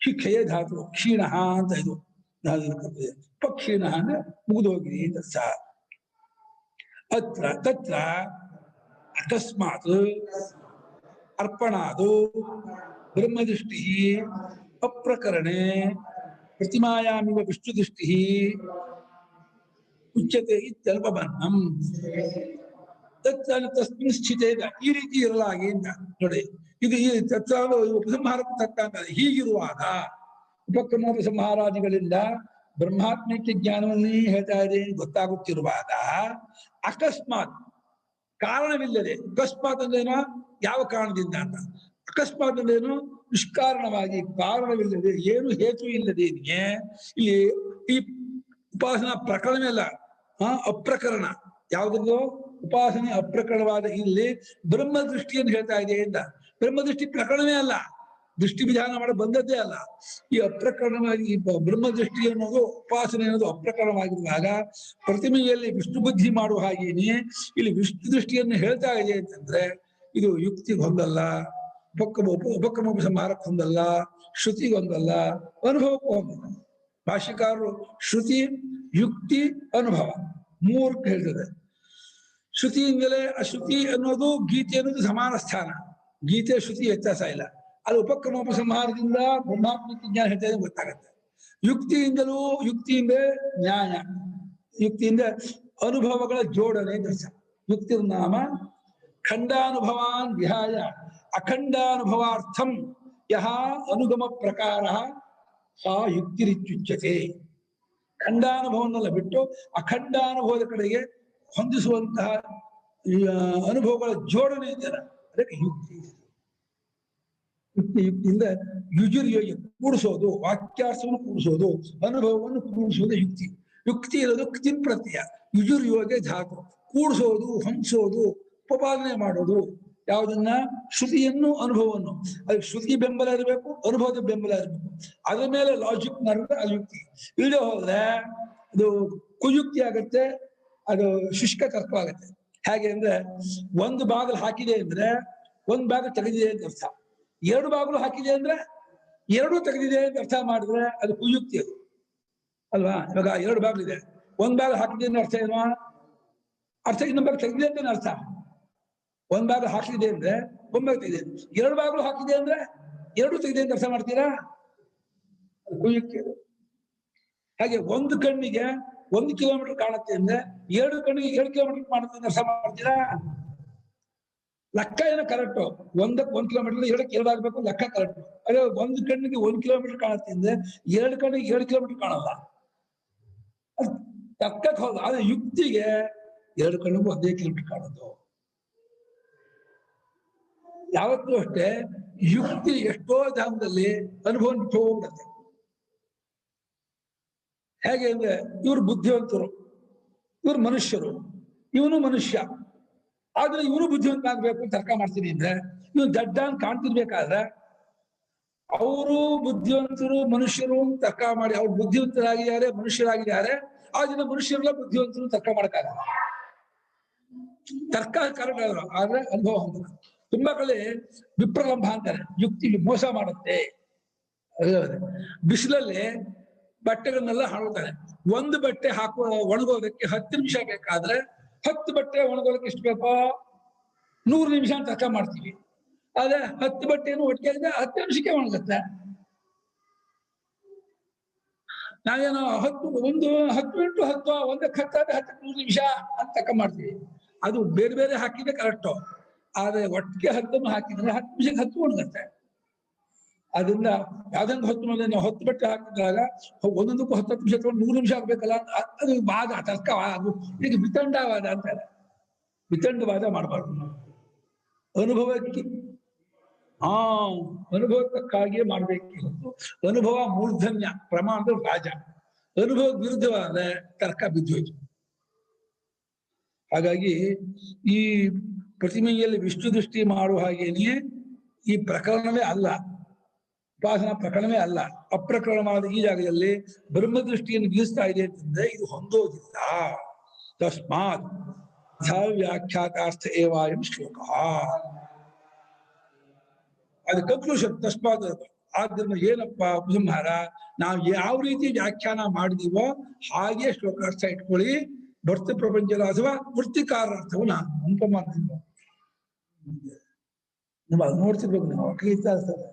ಶಿಕ್ಷೆಯ ಧಾತು ಕ್ಷೀಣ ಅಂತ ಇದು ಉಪಕ್ಷೀಣ ಅಂದ್ರೆ ಮುಗಿದೋಗಿದೆ ಅಂತ ಸಹ. ಅತ್ರ ತತ್ರ ಅಕಸ್ಮಾತ್ ಅರ್ಪಣಾದು ಬ್ರಹ್ಮದೃಷ್ಟಿ ಅಪ್ರಕರಣೆ ಪ್ರತಿಮಾಯಾಮಿವ ವಿಷ್ಣುದೃಷ್ಟಿ ಉಚ್ಯತೆ ಇತ್ಯಲ್ಪಬನ್ನಂ. ತಸ್ಮಿನ್ ಸ್ಥಿತೇನ ಈ ರೀತಿ ಇರಲಾಗಿ ಅಂತ ನೋಡಿ. ಇದು ಈ ತತ್ವ ಉಪಸಂಹಾರಕ್ಕೆ ತಕ್ಕ ಅಂತ ಹೀಗಿರುವಾಗ ಉಪಕ್ರಮೋಪಸಂಹಾರಾದಿಗಳಿಂದ ಬ್ರಹ್ಮಾತ್ಮಕ್ಕೆ ಜ್ಞಾನವನ್ನೇ ಹೇಳ್ತಾ ಇದೆ ಗೊತ್ತಾಗುತ್ತಿರುವಾಗ ಅಕಸ್ಮಾತ್ ಕಾರಣವಿಲ್ಲದೆ, ಅಕಸ್ಮಾತ್ ಅಂದ್ರೇನೋ ಯಾವ ಕಾರಣದಿಂದ ಅಂತ, ಅಕಸ್ಮಾತ್ ಅಂದ್ರೇನು ನಿಷ್ಕಾರಣವಾಗಿ ಕಾರಣವಿಲ್ಲದೆ ಏನು ಹೇತು ಇಲ್ಲದೆ ಇಲ್ಲಿ ಈ ಉಪಾಸನಾ ಪ್ರಕರಣವೇ ಅಲ್ಲ, ಅಪ್ರಕರಣ ಯಾವುದೋ ಉಪಾಸನೆ ಅಪ್ರಕರಣವಾದ ಇಲ್ಲಿ ಬ್ರಹ್ಮ ದೃಷ್ಟಿಯನ್ನು ಹೇಳ್ತಾ ಇದೆ ಅಂತ. ಬ್ರಹ್ಮದೃಷ್ಟಿ ಪ್ರಕರಣವೇ ಅಲ್ಲ, ದೃಷ್ಟಿ ವಿಧಾನ ಮಾಡಿ ಬಂದದ್ದೇ ಅಲ್ಲ. ಈ ಅಪ್ರಕರಣವಾಗಿ ಈ ಬ್ರಹ್ಮ ದೃಷ್ಟಿ ಅನ್ನೋದು ಉಪಾಸನೆ ಅನ್ನೋದು ಅಪ್ರಕರಣವಾಗಿರುವಾಗ ಪ್ರತಿಮೆಯಲ್ಲಿ ವಿಷ್ಣು ಬುದ್ಧಿ ಮಾಡುವ ಹಾಗೇನೆ ಇಲ್ಲಿ ವಿಷ್ಣು ದೃಷ್ಟಿಯನ್ನು ಹೇಳ್ತಾ ಇದೆ ಅಂತಂದ್ರೆ ಇದು ಯುಕ್ತಿಗೆ ಹೊಂದಲ್ಲ, ಉಪಕ್ರಮೋಪಸಂಹಾರಕ್ಕೆ ಹೊಂದಲ್ಲ, ಶ್ರುತಿಗೆ ಹೊಂದಲ್ಲ, ಅನುಭವಕ್ಕೂ ಹೊಂದಲ್ಲ. ಭಾಷ್ಯಕಾರರು ಶ್ರುತಿ, ಯುಕ್ತಿ, ಅನುಭವ ಮೂರಕ್ಕೆ ಹೇಳ್ತದೆ. ಶ್ರುತಿಯಿಂದಲೇ ಅಶ್ರುತಿ ಅನ್ನೋದು ಗೀತೆ ಅನ್ನೋದು ಸಮಾನ ಸ್ಥಾನ, ಗೀತೆ ಶ್ರುತಿ ವ್ಯತ್ಯಾಸ ಇಲ್ಲ. ಅದು ಉಪಕ್ರಮೋಪಸಂಹಾರದಿಂದ ಬ್ರಹ್ಮಾತ್ಮಕ ಜ್ಞಾನ ಹೇಳ್ತಾ ಇದೆ ಗೊತ್ತಾಗತ್ತೆ. ಯುಕ್ತಿಯಿಂದ ನ್ಯಾಯ, ಯುಕ್ತಿಯಿಂದ ಅನುಭವಗಳ ಜೋಡಣೆ ದರ್ಶ. ಯುಕ್ತಿ ನಾಮ ಖಂಡಾನುಭವಾನ್ ವಿಹಾಯ ಅಖಂಡಾನುಭವಾರ್ಥಂ ಯಹ ಅನುಗಮ ಪ್ರಕಾರ ಸಾ ಯುಕ್ತಿರಿತ್ಯುಚ್ಯತೆ. ಖಂಡಾನುಭವನ್ನೆಲ್ಲ ಬಿಟ್ಟು ಅಖಂಡಾನುಭವದ ಕಡೆಗೆ ಹೊಂದಿಸುವಂತಹ ಅನುಭವಗಳ ಜೋಡಣೆ ಇದೆಯಲ್ಲ ಅದಕ್ಕೆ ಯುಕ್ತಿ. ಯುಕ್ತಿಯಿಂದ ಯುಜುರ್ಯೋಗಿ ಕೂಡಿಸೋದು, ವಾಕ್ಯಾರ್ಥವನ್ನು ಕೂಡಿಸೋದು, ಅನುಭವವನ್ನು ಕೂಡಿಸೋದು ಯುಕ್ತಿ. ಯುಕ್ತಿ ಇರೋದು ಕ್ತಿನ್ ಪ್ರತ್ಯಯ, ಯುಜುರ್ಯೋಗ ಧಾತು, ಕೂಡಿಸೋದು, ಹೊಂದಿಸೋದು, ಉಪಪಾದನೆ ಮಾಡೋದು. ಯಾವುದನ್ನ ಶ್ರುತಿಯನ್ನು ಅನುಭವವನ್ನು, ಅದಕ್ಕೆ ಶ್ರುತಿ ಬೆಂಬಲ ಇರಬೇಕು, ಅನುಭವದ ಬೆಂಬಲ ಇರಬೇಕು. ಅದ್ರ ಮೇಲೆ ಲಾಜಿಕ್ ಮಾಡಿದ್ರೆ ಅದು ಯುಕ್ತಿ. ಇಲ್ಲದೆ ಹೋದ್ರೆ ಅದು ಕುಯುಕ್ತಿ ಆಗತ್ತೆ, ಅದು ಶುಷ್ಕ ತರ್ಕವಾಗತ್ತೆ. ಹೇಗೆ ಅಂದ್ರೆ ಒಂದು ಬಾಗಿಲು ಹಾಕಿದೆ ಅಂದ್ರೆ ಒಂದು ಬಾಗಿಲು ತೆಗೆದಿದೆ ಅಂತ ಅರ್ಥ, ಎರಡು ಬಾಗಿಲು ಹಾಕಿದೆ ಅಂದ್ರೆ ಎರಡೂ ತೆಗೆದಿದೆ ಅಂತ ಅರ್ಥ ಮಾಡಿದ್ರೆ ಅದು ಕುಯುಕ್ತಿ ಅದು ಅಲ್ವಾ. ಇವಾಗ ಎರಡು ಬಾಗಿಲಿದೆ, ಒಂದ್ ಬಾಗಿಲು ಹಾಕಿದೆ ಅಂದ್ರೆ ಅರ್ಥ ಏನು? ಅರ್ಥ ಇನ್ನೊಂದು ಬಾಗಿಲು ತೆಗೆದಿದೆ ಅಂತ ಅರ್ಥ. ಒಂದ್ ಬಾಗಿಲು ಹಾಕಿದೆ ಅಂದ್ರೆ ಒಂದ್ ಬಾಗಿಲು ತೆಗೆದಿದೆ, ಎರಡು ಬಾಗಿಲು ಹಾಕಿದೆ ಅಂದ್ರೆ ಎರಡೂ ತೆಗೆದಿದೆ ಅಂತ ಅರ್ಥ ಮಾಡ್ತೀರಾ? ಅದು ಕುಯುಕ್ತಿ ಅದು. ಹಾಗೆ ಒಂದು ಕಣ್ಣಿಗೆ 1 ಕಿಲೋಮೀಟರ್ ಕಾಣುತ್ತೆ ಅಂದ್ರೆ ಎರಡು ಕಣ್ಣಿಗೆ 2 ಕಿಲೋಮೀಟರ್ ಕಾಣುತ್ತೆ ಅಂತ ಅರ್ಥ ಮಾಡ್ತೀರಾ? ಲೆಕ್ಕ ಏನೋ ಕರೆಕ್ಟು, 1 ಕಿಲೋಮೀಟರ್ 2 ಆಗ್ಬೇಕು, ಲೆಕ್ಕ ಕರೆಕ್ಟ್. ಅದೇ ಒಂದು ಕಣ್ಣಿಗೆ 1 ಕಿಲೋಮೀಟರ್ ಕಾಣುತ್ತೆ ಅಂದ್ರೆ ಎರಡು ಕಣ್ಣಿಗೆ 2 ಕಿಲೋಮೀಟರ್ ಕಾಣಲ್ಲ, ಅದು ತಕ್ಕಕ್ಕೆ ಹೋದ. ಆದ್ರೆ ಯುಕ್ತಿಗೆ 2 ಕಣ್ಣಿಗೂ 1 ಕಿಲೋಮೀಟರ್ ಕಾಣೋದು. ಯಾವತ್ತೂ ಅಷ್ಟೇ ಯುಕ್ತಿ ಎಷ್ಟೋ ಜಾಗದಲ್ಲಿ ಅನುಭವ ಬಿಟ್ಟು ಹೋಗ್ಬಿಡುತ್ತೆ. ಹೇಗೆ ಅಂದ್ರೆ ಇವರು ಬುದ್ಧಿವಂತರು, ಇವರು ಮನುಷ್ಯರು, ಇವನು ಮನುಷ್ಯ, ಆದ್ರೆ ಇವನು ಬುದ್ಧಿವಂತ ಆಗ್ಬೇಕು ತರ್ಕ ಮಾಡ್ತೀನಿ ಅಂದ್ರೆ ಇವನು ದಡ್ಡ ಅಂತ ಕಾಣ್ತಿರ್ಬೇಕಾದ್ರೆ ಅವರು ಬುದ್ಧಿವಂತರು ಮನುಷ್ಯರು ತರ್ಕ ಮಾಡಿ ಅವ್ರು ಬುದ್ಧಿವಂತರಾಗಿದ್ದಾರೆ, ಮನುಷ್ಯರಾಗಿದ್ದಾರೆ. ಆದ್ರೆ ಮನುಷ್ಯರೆಲ್ಲ ಬುದ್ಧಿವಂತರು ತರ್ಕ ಮಾಡಕ್ಕಾಗಲ್ಲ, ತರ್ಕ ಕರೆಕ್ಟ್ ಆದ್ರೆ ಅನುಭವ ಹೊಂದಲ್ಲ. ತುಂಬಾ ಕಡೆ ವಿಪ್ರಲಂಬ ಅಂತಾರೆ, ಯುಕ್ತಿ ಮೋಸ ಮಾಡುತ್ತೆ. ಬಿಸಿಲಲ್ಲಿ ಬಟ್ಟೆಗಳನ್ನೆಲ್ಲ ಹಾಳುತ್ತಾರೆ. ಒಂದು ಬಟ್ಟೆ ಒಣಗೋದಕ್ಕೆ 10 ನಿಮಿಷ ಬೇಕಾದ್ರೆ 10 ಬಟ್ಟೆ ಒಣಗೋದಕ್ಕೆ ಎಷ್ಟು ಬೇಕೋ 100 ನಿಮಿಷ ಅಂತ ತರ್ಕ ಮಾಡ್ತೀವಿ. ಆದ್ರೆ 10 ಬಟ್ಟೆಯನ್ನು ಒಟ್ಟಿಗೆ 10 ನಿಮಿಷಕ್ಕೆ ಒಣಗುತ್ತೆ. ನಾವೇನೋ 10 ಮಿನಿಟು 10 ಒಂದಕ್ಕೆ 10 100 ನಿಮಿಷ ಅಂತ ತರ್ಕ ಮಾಡ್ತೀವಿ. ಅದು ಬೇರೆ ಬೇರೆ ಹಾಕಿದ್ರೆ ಕರೆಕ್ಟು, ಆದ್ರೆ ಒಟ್ಟಿಗೆ 10 ಹಾಕಿದ್ರೆ 10 ನಿಮಿಷಕ್ಕೆ 10 ಒಣಗುತ್ತೆ. ಅದರಿಂದ ಯಾವ್ದಂಗ 10 ಮೇಲೆ ನಾವು 10 ಬಟ್ಟೆ ಹಾಕಿದಾಗ ಒಂದೊಂದಕ್ಕೂ 10 ನಿಮಿಷ 100 ನಿಮಿಷ ಆಗ್ಬೇಕಲ್ಲ, ಅದು ವಾದ ತರ್ಕ. ಅದು ಈಗ ವಿತಂಡವಾದ ಅಂತಾರೆ. ವಿತಂಡವಾದ ಮಾಡಬಾರ್ದು. ಅನುಭವಕ್ಕೆ ಅನುಭವಕ್ಕಾಗಿಯೇ ಮಾಡ್ಬೇಕು ಹೊತ್ತು ಅನುಭವ ಮೂರ್ಧನ್ಯ ಪ್ರಮಾಣದ ರಾಜ. ಅನುಭವ ವಿರುದ್ಧವಾದ ತರ್ಕ ಬಿದ್ದೋಯ್ತು. ಹಾಗಾಗಿ ಈ ಪ್ರತಿಮೆಯಲ್ಲಿ ವಿಷ್ಣು ದೃಷ್ಟಿ ಮಾಡುವ ಹಾಗೇನೆಯೇ ಈ ಪ್ರಕರಣವೇ ಅಲ್ಲ, ಉಪಾಸನಾ ಪ್ರಕರಣವೇ ಅಲ್ಲ, ಅಪ್ರಕರಣವಾದ ಈ ಜಾಗದಲ್ಲಿ ಬ್ರಹ್ಮದೃಷ್ಟಿಯನ್ನು ಬೀಳಿಸ್ತಾ ಇದೆ ಅಂತಂದ್ರೆ ಇದು ಹೊಂದೋದಿಲ್ಲ. ತಸ್ಮಾತ್ ವ್ಯಾಖ್ಯಾತಾರ್ಥ ಏವಾಯಂ ಶ್ಲೋಕ. ಅದು ಕನ್ಕ್ಲೂಷನ್. ತಸ್ಮಾತ್ ಆದ್ರಿಂದ ಏನಪ್ಪಾ ಉಪಸಂಹಾರ, ನಾವು ಯಾವ ರೀತಿ ವ್ಯಾಖ್ಯಾನ ಮಾಡಿದೀವೋ ಹಾಗೆ ಶ್ಲೋಕಾರ್ಥ ಇಟ್ಕೊಳ್ಳಿ. ಭರ್ತ ಪ್ರಪಂಚದ ಅಥವಾ ವೃತ್ತಿಕಾರಾರ್ಥವು ನಾನು ಅನುಪ ಮಾಡ್ತೀನಿ. ನೀವು ಅದು ನೋಡ್ತಿರ್ಬೇಕು, ನೀವು ಕಲಿತಾ ಇರ್ತಾರೆ.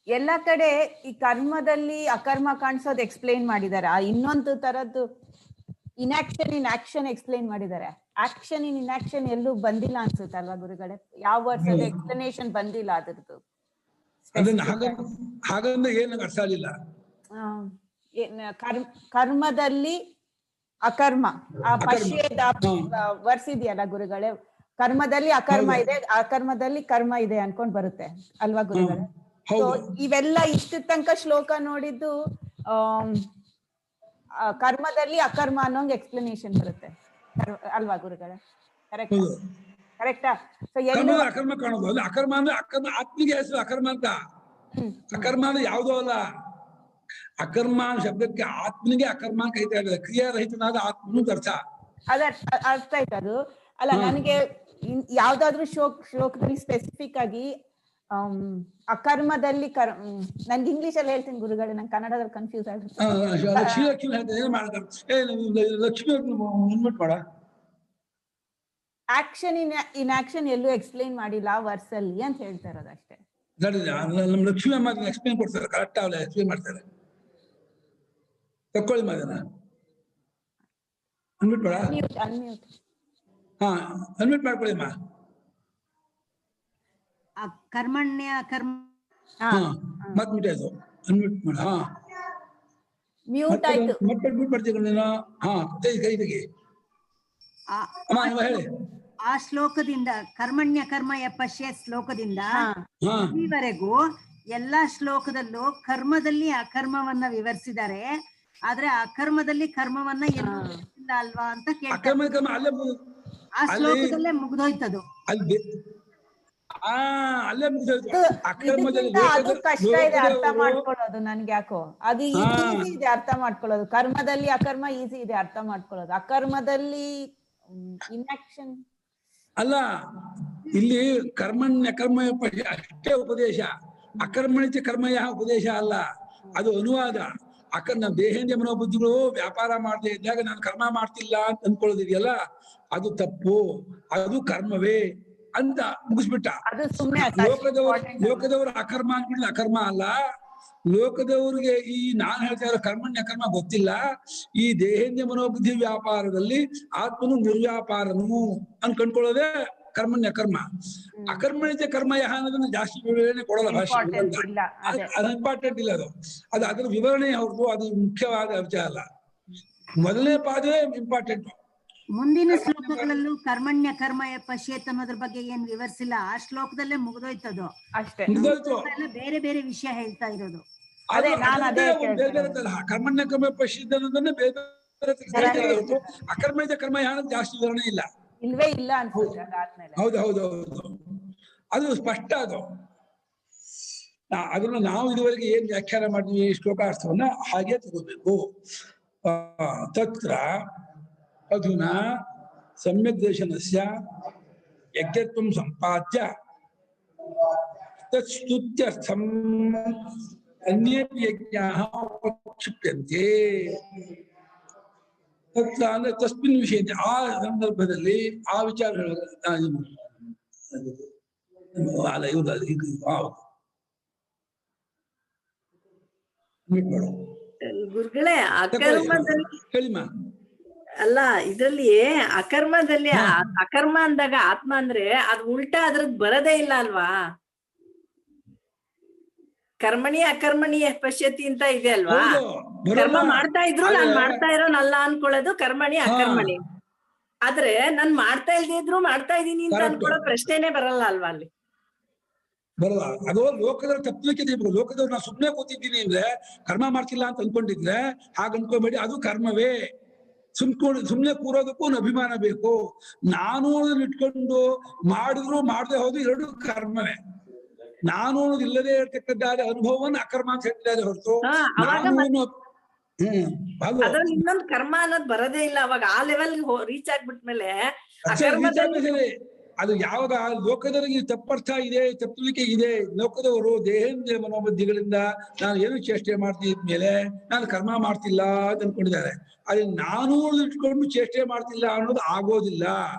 ಎಲ್ಲ ಕಡೆ ಈ ಕರ್ಮದಲ್ಲಿ ಅಕರ್ಮ ಕಾಣಿಸೋದು ಎಕ್ಸ್ಪ್ಲೈನ್ ಮಾಡಿದ್ದಾರೆ. ಇನ್ನೊಂದು ತರದ್ದು ಇನ್ಆಕ್ಷನ್ ಇನ್ ಆಕ್ಷನ್ ಎಕ್ಸ್ಪ್ಲೈನ್ ಮಾಡಿದ್ದಾರೆ. ಆಕ್ಷನ್ ಇನ್ ಇನ್ಆಕ್ಷನ್ ಎಲ್ಲೂ ಬಂದಿಲ್ಲ ಅನ್ಸುತ್ತಲ್ವಾ ಗುರುಗಳೇ? ಯಾವ ವರ್ಷದ ಎಕ್ಸ್ಪ್ಲನೇಷನ್ ಬಂದಿಲ್ಲ ಅದ್ರದ್ದು. ಹಾಗಂದ್ರೆ ಏನು ಅರ್ಥ ಆಗಿಲ್ಲ. ಕರ್ಮದಲ್ಲಿ ಅಕರ್ಮ ಪಶ್ಯೇದ ವರ್ಸ್ ಇದೆಯಲ್ಲ ಗುರುಗಳೇ, ಕರ್ಮದಲ್ಲಿ ಅಕರ್ಮ ಇದೆ, ಅಕರ್ಮದಲ್ಲಿ ಕರ್ಮ ಇದೆ ಅನ್ಕೊಂಡ್ ಬರುತ್ತೆ ಅಲ್ವಾ ಗುರುಗಳೇ? ಸೊ ಇವೆಲ್ಲ ಇಷ್ಟು ತನಕ ಶ್ಲೋಕ ನೋಡಿದ್ದು ಕರ್ಮದಲ್ಲಿ ಅಕರ್ಮ ಅನ್ನೋಂಗ್ ಎಕ್ಸ್ಪ್ಲನೇಷನ್ ಬರುತ್ತೆ ಅಲ್ವಾ ಗುರುಗಳೇ? ಕರೆಕ್ಟ್ ಕರೆಕ್ಟಾ? ಸೊ ಎಲ್ಲ ಅಕರ್ಮ ಕಾಣೋದು ಅಲ್ಲ. ಅಕರ್ಮ ಅಂದ್ರೆ ಅಕರ್ಮ ಆತ್ಮಿಗೆ ಹೆಸರು ಅಕರ್ಮ ಅಂತ. ಅಕರ್ಮ ಅಂದ್ರೆ ಯಾವುದೋ ಅಲ್ಲ. ಅಕರ್ಮ ಶಬ್ದಕ್ಕೆ ಆತ್ಮನಿಗೆ ಅಕರ್ಮ ಅಂತ ಕರೀತಾ ಇದ್ದಾರೆ. ಕ್ರಿಯಾರಹಿತನಾದ ಆತ್ಮನು ಅರ್ಥ. ಅರ್ಥ ಆಯ್ತು ಅದು. ಅಲ್ಲ, ನನಗೆ ಯಾವ್ದಾದ್ರು ಶ್ಲೋಕದಲ್ಲಿ ಸ್ಪೆಸಿಫಿಕ್ ಆಗಿ ಅಕರ್ಮದಲ್ಲಿ ನನ್ಗೆ ಇಂಗ್ಲಿಷ್ ಅಲ್ಲಿ ಹೇಳ್ತೀನಿ ಗುರುಗಳೇ, ನಂಗೆ ಕನ್ನಡದಲ್ಲಿ ಕನ್ಫ್ಯೂಸ್ ಆಗುತ್ತೆ. ಆಕ್ಷನ್ ಇನ್ ಆಕ್ಷನ್ ಎಲ್ಲೂ ಎಕ್ಸ್ಪ್ಲೈನ್ ಮಾಡಿಲ್ಲ ವರ್ಸ್ ಅಲ್ಲಿ ಅಂತ ಹೇಳ್ತಾ ಇರೋದು ಅಷ್ಟೇ. ನಮ್ ಲಕ್ಷ್ಮಿ ಅಮ್ಮ ಎಕ್ಸ್ಪ್ಲೈನ್ ಕೊಡ್ತಾರೆ, ಕರೆಕ್ಟ್ ಅವಲ್ಲ ಎಕ್ಸ್ಪ್ಲೈನ್ ಮಾಡ್ತಾರೆ. ತಕ್ಕೊಳ್ಳಿ ಮಾದನ ಅನ್ಮಿಟ್ ಮಾಡ. ಹಾ ಅನ್ಮಿಟ್ ಮಾಡ್ಕೊಳ್ಳಿ ಅಮ್ಮ. ಕರ್ಮಣ್ಯ ಕರ್ಮ ಮತ್ ಮ್ಯೂಟ್ ಆಯ್ತು. ಅನ್ಮ್ಯೂಟ್ ಮಾಡ. ಹಾ ಮ್ಯೂಟ್ ಆಯ್ತು. ಮತ್ತೆ ಮ್ಯೂಟ್ ಮಾಡ್ತೀವಿ ನೀನು. ಹಾ ಕೈ ತೆಗಿ ಹೇಳಿ. ಆ ಶ್ಲೋಕದಿಂದ ಕರ್ಮಣ್ಯ ಕರ್ಮ ಪಶ್ಯ ಶ್ಲೋಕದಿಂದ ಈವರೆಗೂ ಎಲ್ಲಾ ಶ್ಲೋಕದಲ್ಲೂ ಕರ್ಮದಲ್ಲಿ ಅಕರ್ಮವನ್ನ ವಿವರಿಸಿದ್ದಾರೆ, ಆದ್ರೆ ಅಕರ್ಮದಲ್ಲಿ ಕರ್ಮವನ್ನ ಎಲ್ಲೂ ಇಲ್ಲ ಅಲ್ವಾ ಅಂತ ಕೇಳ್ತಾರೆ. ಆ ಶ್ಲೋಕದಲ್ಲೇ ಮುಗ್ದೋಯ್ತದು. ಅಲ್ಲೇ ಅದು ಕಷ್ಟ ಇದೆ ಅರ್ಥ ಮಾಡ್ಕೊಳ್ಳೋದು. ನನ್ಗೆ ಯಾಕೋ ಅದು ಈಸಿ ಇದೆ ಅರ್ಥ ಮಾಡ್ಕೊಳ್ಳೋದು. ಕರ್ಮದಲ್ಲಿ ಅಕರ್ಮ ಈಸಿ ಇದೆ ಅರ್ಥ ಮಾಡ್ಕೊಳ್ಳೋದು. ಅಕರ್ಮದಲ್ಲಿ ಇನ್ಆಕ್ಷನ್ ಅಲ್ಲ. ಇಲ್ಲಿ ಕರ್ಮಣ್ಯ ಕರ್ಮ ಅಷ್ಟೇ ಉಪದೇಶ. ಅಕರ್ಮಣಿತ ಕರ್ಮಯ ಉಪದೇಶ ಅಲ್ಲ, ಅದು ಅನುವಾದ. ನಮ್ಮ ದೇಹೇಂದ್ರಿಯ ಮನೋಬುದ್ಧಿಗಳು ವ್ಯಾಪಾರ ಮಾಡದೇ ಇದ್ದಾಗ ನಾನು ಕರ್ಮ ಮಾಡ್ತಿಲ್ಲ ಅಂತ ಅನ್ಕೊಳ್ಳೋದಿದೆಯಲ್ಲ, ಅದು ತಪ್ಪು, ಅದು ಕರ್ಮವೇ ಅಂತ ಮುಗಿಸ್ಬಿಟ್ಟ. ಲೋಕದವರು ಅಕರ್ಮ ಅಂದ್ಬಿಡ್ಲಿ, ಅಕರ್ಮ ಅಲ್ಲ. ಲೋಕದವ್ರಿಗೆ ಈ ನಾನ್ ಹೇಳ್ತಾ ಇರೋ ಕರ್ಮಣ್ಯ ಕರ್ಮ ಗೊತ್ತಿಲ್ಲ. ಈ ದೇಹೇಂದ್ರಿಯ ಮನೋಬುದ್ಧಿ ವ್ಯಾಪಾರದಲ್ಲಿ ಆತ್ಮನು ನಿರ್ವ್ಯಾಪಾರನು ಅಂತ ಕಂಡ್ಕೊಳ್ಳೋದೇ ಕರ್ಮಣ್ಯ ಕರ್ಮ. ಅಕರ್ಮಣಿತ ಕರ್ಮ ಯಹ ಅನ್ನೋದನ್ನ ಜಾಸ್ತಿ ವಿವರಣೆ ಕೊಡಲ್ಲ ಭಾಷೆ. ಅದು ಇಂಪಾರ್ಟೆಂಟ್ ಇಲ್ಲ. ಅದು ಅದರ ವಿವರಣೆ ಹೊರತು ಅದು ಮುಖ್ಯವಾದ ವಿಚಾರ ಅಲ್ಲ. ಮೊದಲನೇ ಪಾದವೇ ಇಂಪಾರ್ಟೆಂಟ್. ಮುಂದಿನ ಶ್ಲೋಕಗಳಲ್ಲೂ ಕರ್ಮಣ್ಯ ಕರ್ಮ ಪಶ್ಯೇತ್ ಅನ್ನೋದ್ರ ಬಗ್ಗೆ ಏನ್ ವಿವರಿಸಿಲ್ಲ. ಆ ಶ್ಲೋಕದಲ್ಲೇ ಮುಗಿದೋಯ್ತದು ಅಷ್ಟೇ. ಬೇರೆ ಬೇರೆ ವಿಷಯ ಹೇಳ್ತಾ ಇರೋದು. ಕರ್ಮಣ್ಯ ಕರ್ಮ ಪಶ್ಯೇತ್ ಅನ್ನೋದನ್ನೇ ಬೇರೆ ಬೇರೆ. ಅಕರ್ಮಣಿತ ಕರ್ಮ ಯಹ ಜಾಸ್ತಿ ವಿವರಣೆ ಇಲ್ಲ, ಇಲ್ವೇ ಇಲ್ಲ ಅನ್ಸುತ್ತೆ. ಹೌದು ಹೌದು ಹೌದು, ಅದು ಸ್ಪಷ್ಟ. ಅದು ಅದನ್ನ ನಾವು ಇದುವರೆಗೆ ಏನ್ ವ್ಯಾಖ್ಯಾನ ಮಾಡಿದ್ವಿ ಶ್ಲೋಕಾರ್ಥವನ್ನ ಹಾಗೆ ತಗೋಬೇಕು. ತತ್ರ ಅಧುನಾ ಸಮ್ಯಕ್ ದರ್ಶನಸ್ಯ ಯಜ್ಞತ್ವಂ ಸಂಪಾದ್ಯ ತತ್ಸ್ತುತ್ಯರ್ಥಂ ಅನ್ಯೇಪಿ ಯಜ್ಞಾಃ ಉಪಕ್ಷಿಪ್ಯಂತೆ. ತತ್ರ ಅಂದ್ರೆ ತಸ್ಮಿನ್ ವಿಷಯ, ಆ ಸಂದರ್ಭದಲ್ಲಿ ಆ ವಿಚಾರಗಳು ಗುರುಗಳೇ ಅಕರ್ಮದಲ್ಲಿ ಹೇಳಿಮ್ಮ. ಅಲ್ಲ, ಇದ್ರಲ್ಲಿ ಅಕರ್ಮದಲ್ಲಿ ಅಕರ್ಮ ಅಂದಾಗ ಆತ್ಮ ಅಂದ್ರೆ ಅದು ಉಲ್ಟಾ ಅದ್ರದ್ ಬರದೇ ಇಲ್ಲ ಅಲ್ವಾ? ಕರ್ಮಣಿ ಅಕರ್ಮಣಿ ಪಶ್ಯತಿ ಅಂತ ಇದೆ ಅಲ್ವಾ? ಕರ್ಮ ಮಾಡ್ತಾ ಇದ್ರು ನಾನ್ ಮಾಡ್ತಾ ಇರೋನಲ್ಲ ಅನ್ಕೊಳ್ಳೋದು ಕರ್ಮಣಿ ಅಕರ್ಮಣಿ. ಆದ್ರೆ ನಾನ್ ಮಾಡ್ತಾ ಇಲ್ದೇ ಇದ್ರು ಮಾಡ್ತಾ ಇದೀನಿ ಅಂತ ಅನ್ಕೊಳ್ಳೋ ಪ್ರಶ್ನೆನೆ ಬರಲ್ಲ ಅಲ್ವಾ ಅಲ್ಲಿ? ಬರಲ್ಲ. ಅದು ಲೋಕದ ತತ್ವಕ್ಕೆ ತಿಳ್ಬೇಕು. ಲೋಕದವ್ರು ನಾವು ಸುಮ್ಮನೆ ಕೂತಿದ್ದೀನಿ ಅಂದ್ರೆ ಕರ್ಮ ಮಾಡ್ತಿಲ್ಲ ಅಂತ ಅನ್ಕೊಂಡಿದ್ರೆ ಹಾಗೆ ಅನ್ಕೋಬೇಡಿ, ಅದು ಕರ್ಮವೇ. ಸುಮ್ನೆ ಕೂರೋದಕ್ಕೂ ಒಂದು ಅಭಿಮಾನ ಬೇಕು. ನಾನು ಇಟ್ಕೊಂಡು ಮಾಡಿದ್ರು ಮಾಡದೆ ಹೋದ್ರು ಎರಡು ಕರ್ಮವೇ. ನಾನು ಇಲ್ಲದೆ ಇರ್ತಕ್ಕಂಥ ಅನುಭವವನ್ನು ಅಕರ್ಮ ಅಂತ ಹೇಳ್ತಿದ್ದಾರೆ ಹೊರತು ಇನ್ನೊಂದು ಕರ್ಮ ಅನ್ನೋದು ಬರೋದೇ ಇಲ್ಲ. ಅವಾಗ ಆ ಲೆವೆಲ್ ರೀಚ್ ಆಗ್ಬಿಟ್ಮೇಲೆ ಅದು ಯಾವಾಗ ಲೋಕದವರಿಗೆ ತಪ್ಪರ್ಥ ಇದೆ, ತಪ್ಪಲಿಕೆ ಇದೆ. ಲೋಕದವರು ದೇಹೇಂದ್ರಿಯ ಮನೋಬುದ್ಧಿಗಳಿಂದ ನಾನು ಏನು ಚೇಷ್ಟೆ ಮಾಡ್ತಿದ್ಮೇಲೆ ನಾನು ಕರ್ಮ ಮಾಡ್ತಿಲ್ಲ ಅಂತ ಅನ್ಕೊಂಡಿದ್ದಾರೆ. ಅದೇ ನಾನು ಇಟ್ಕೊಂಡು ಚೇಷ್ಟೆ ಮಾಡ್ತಿಲ್ಲ ಅನ್ನೋದು ಆಗೋದಿಲ್ಲ,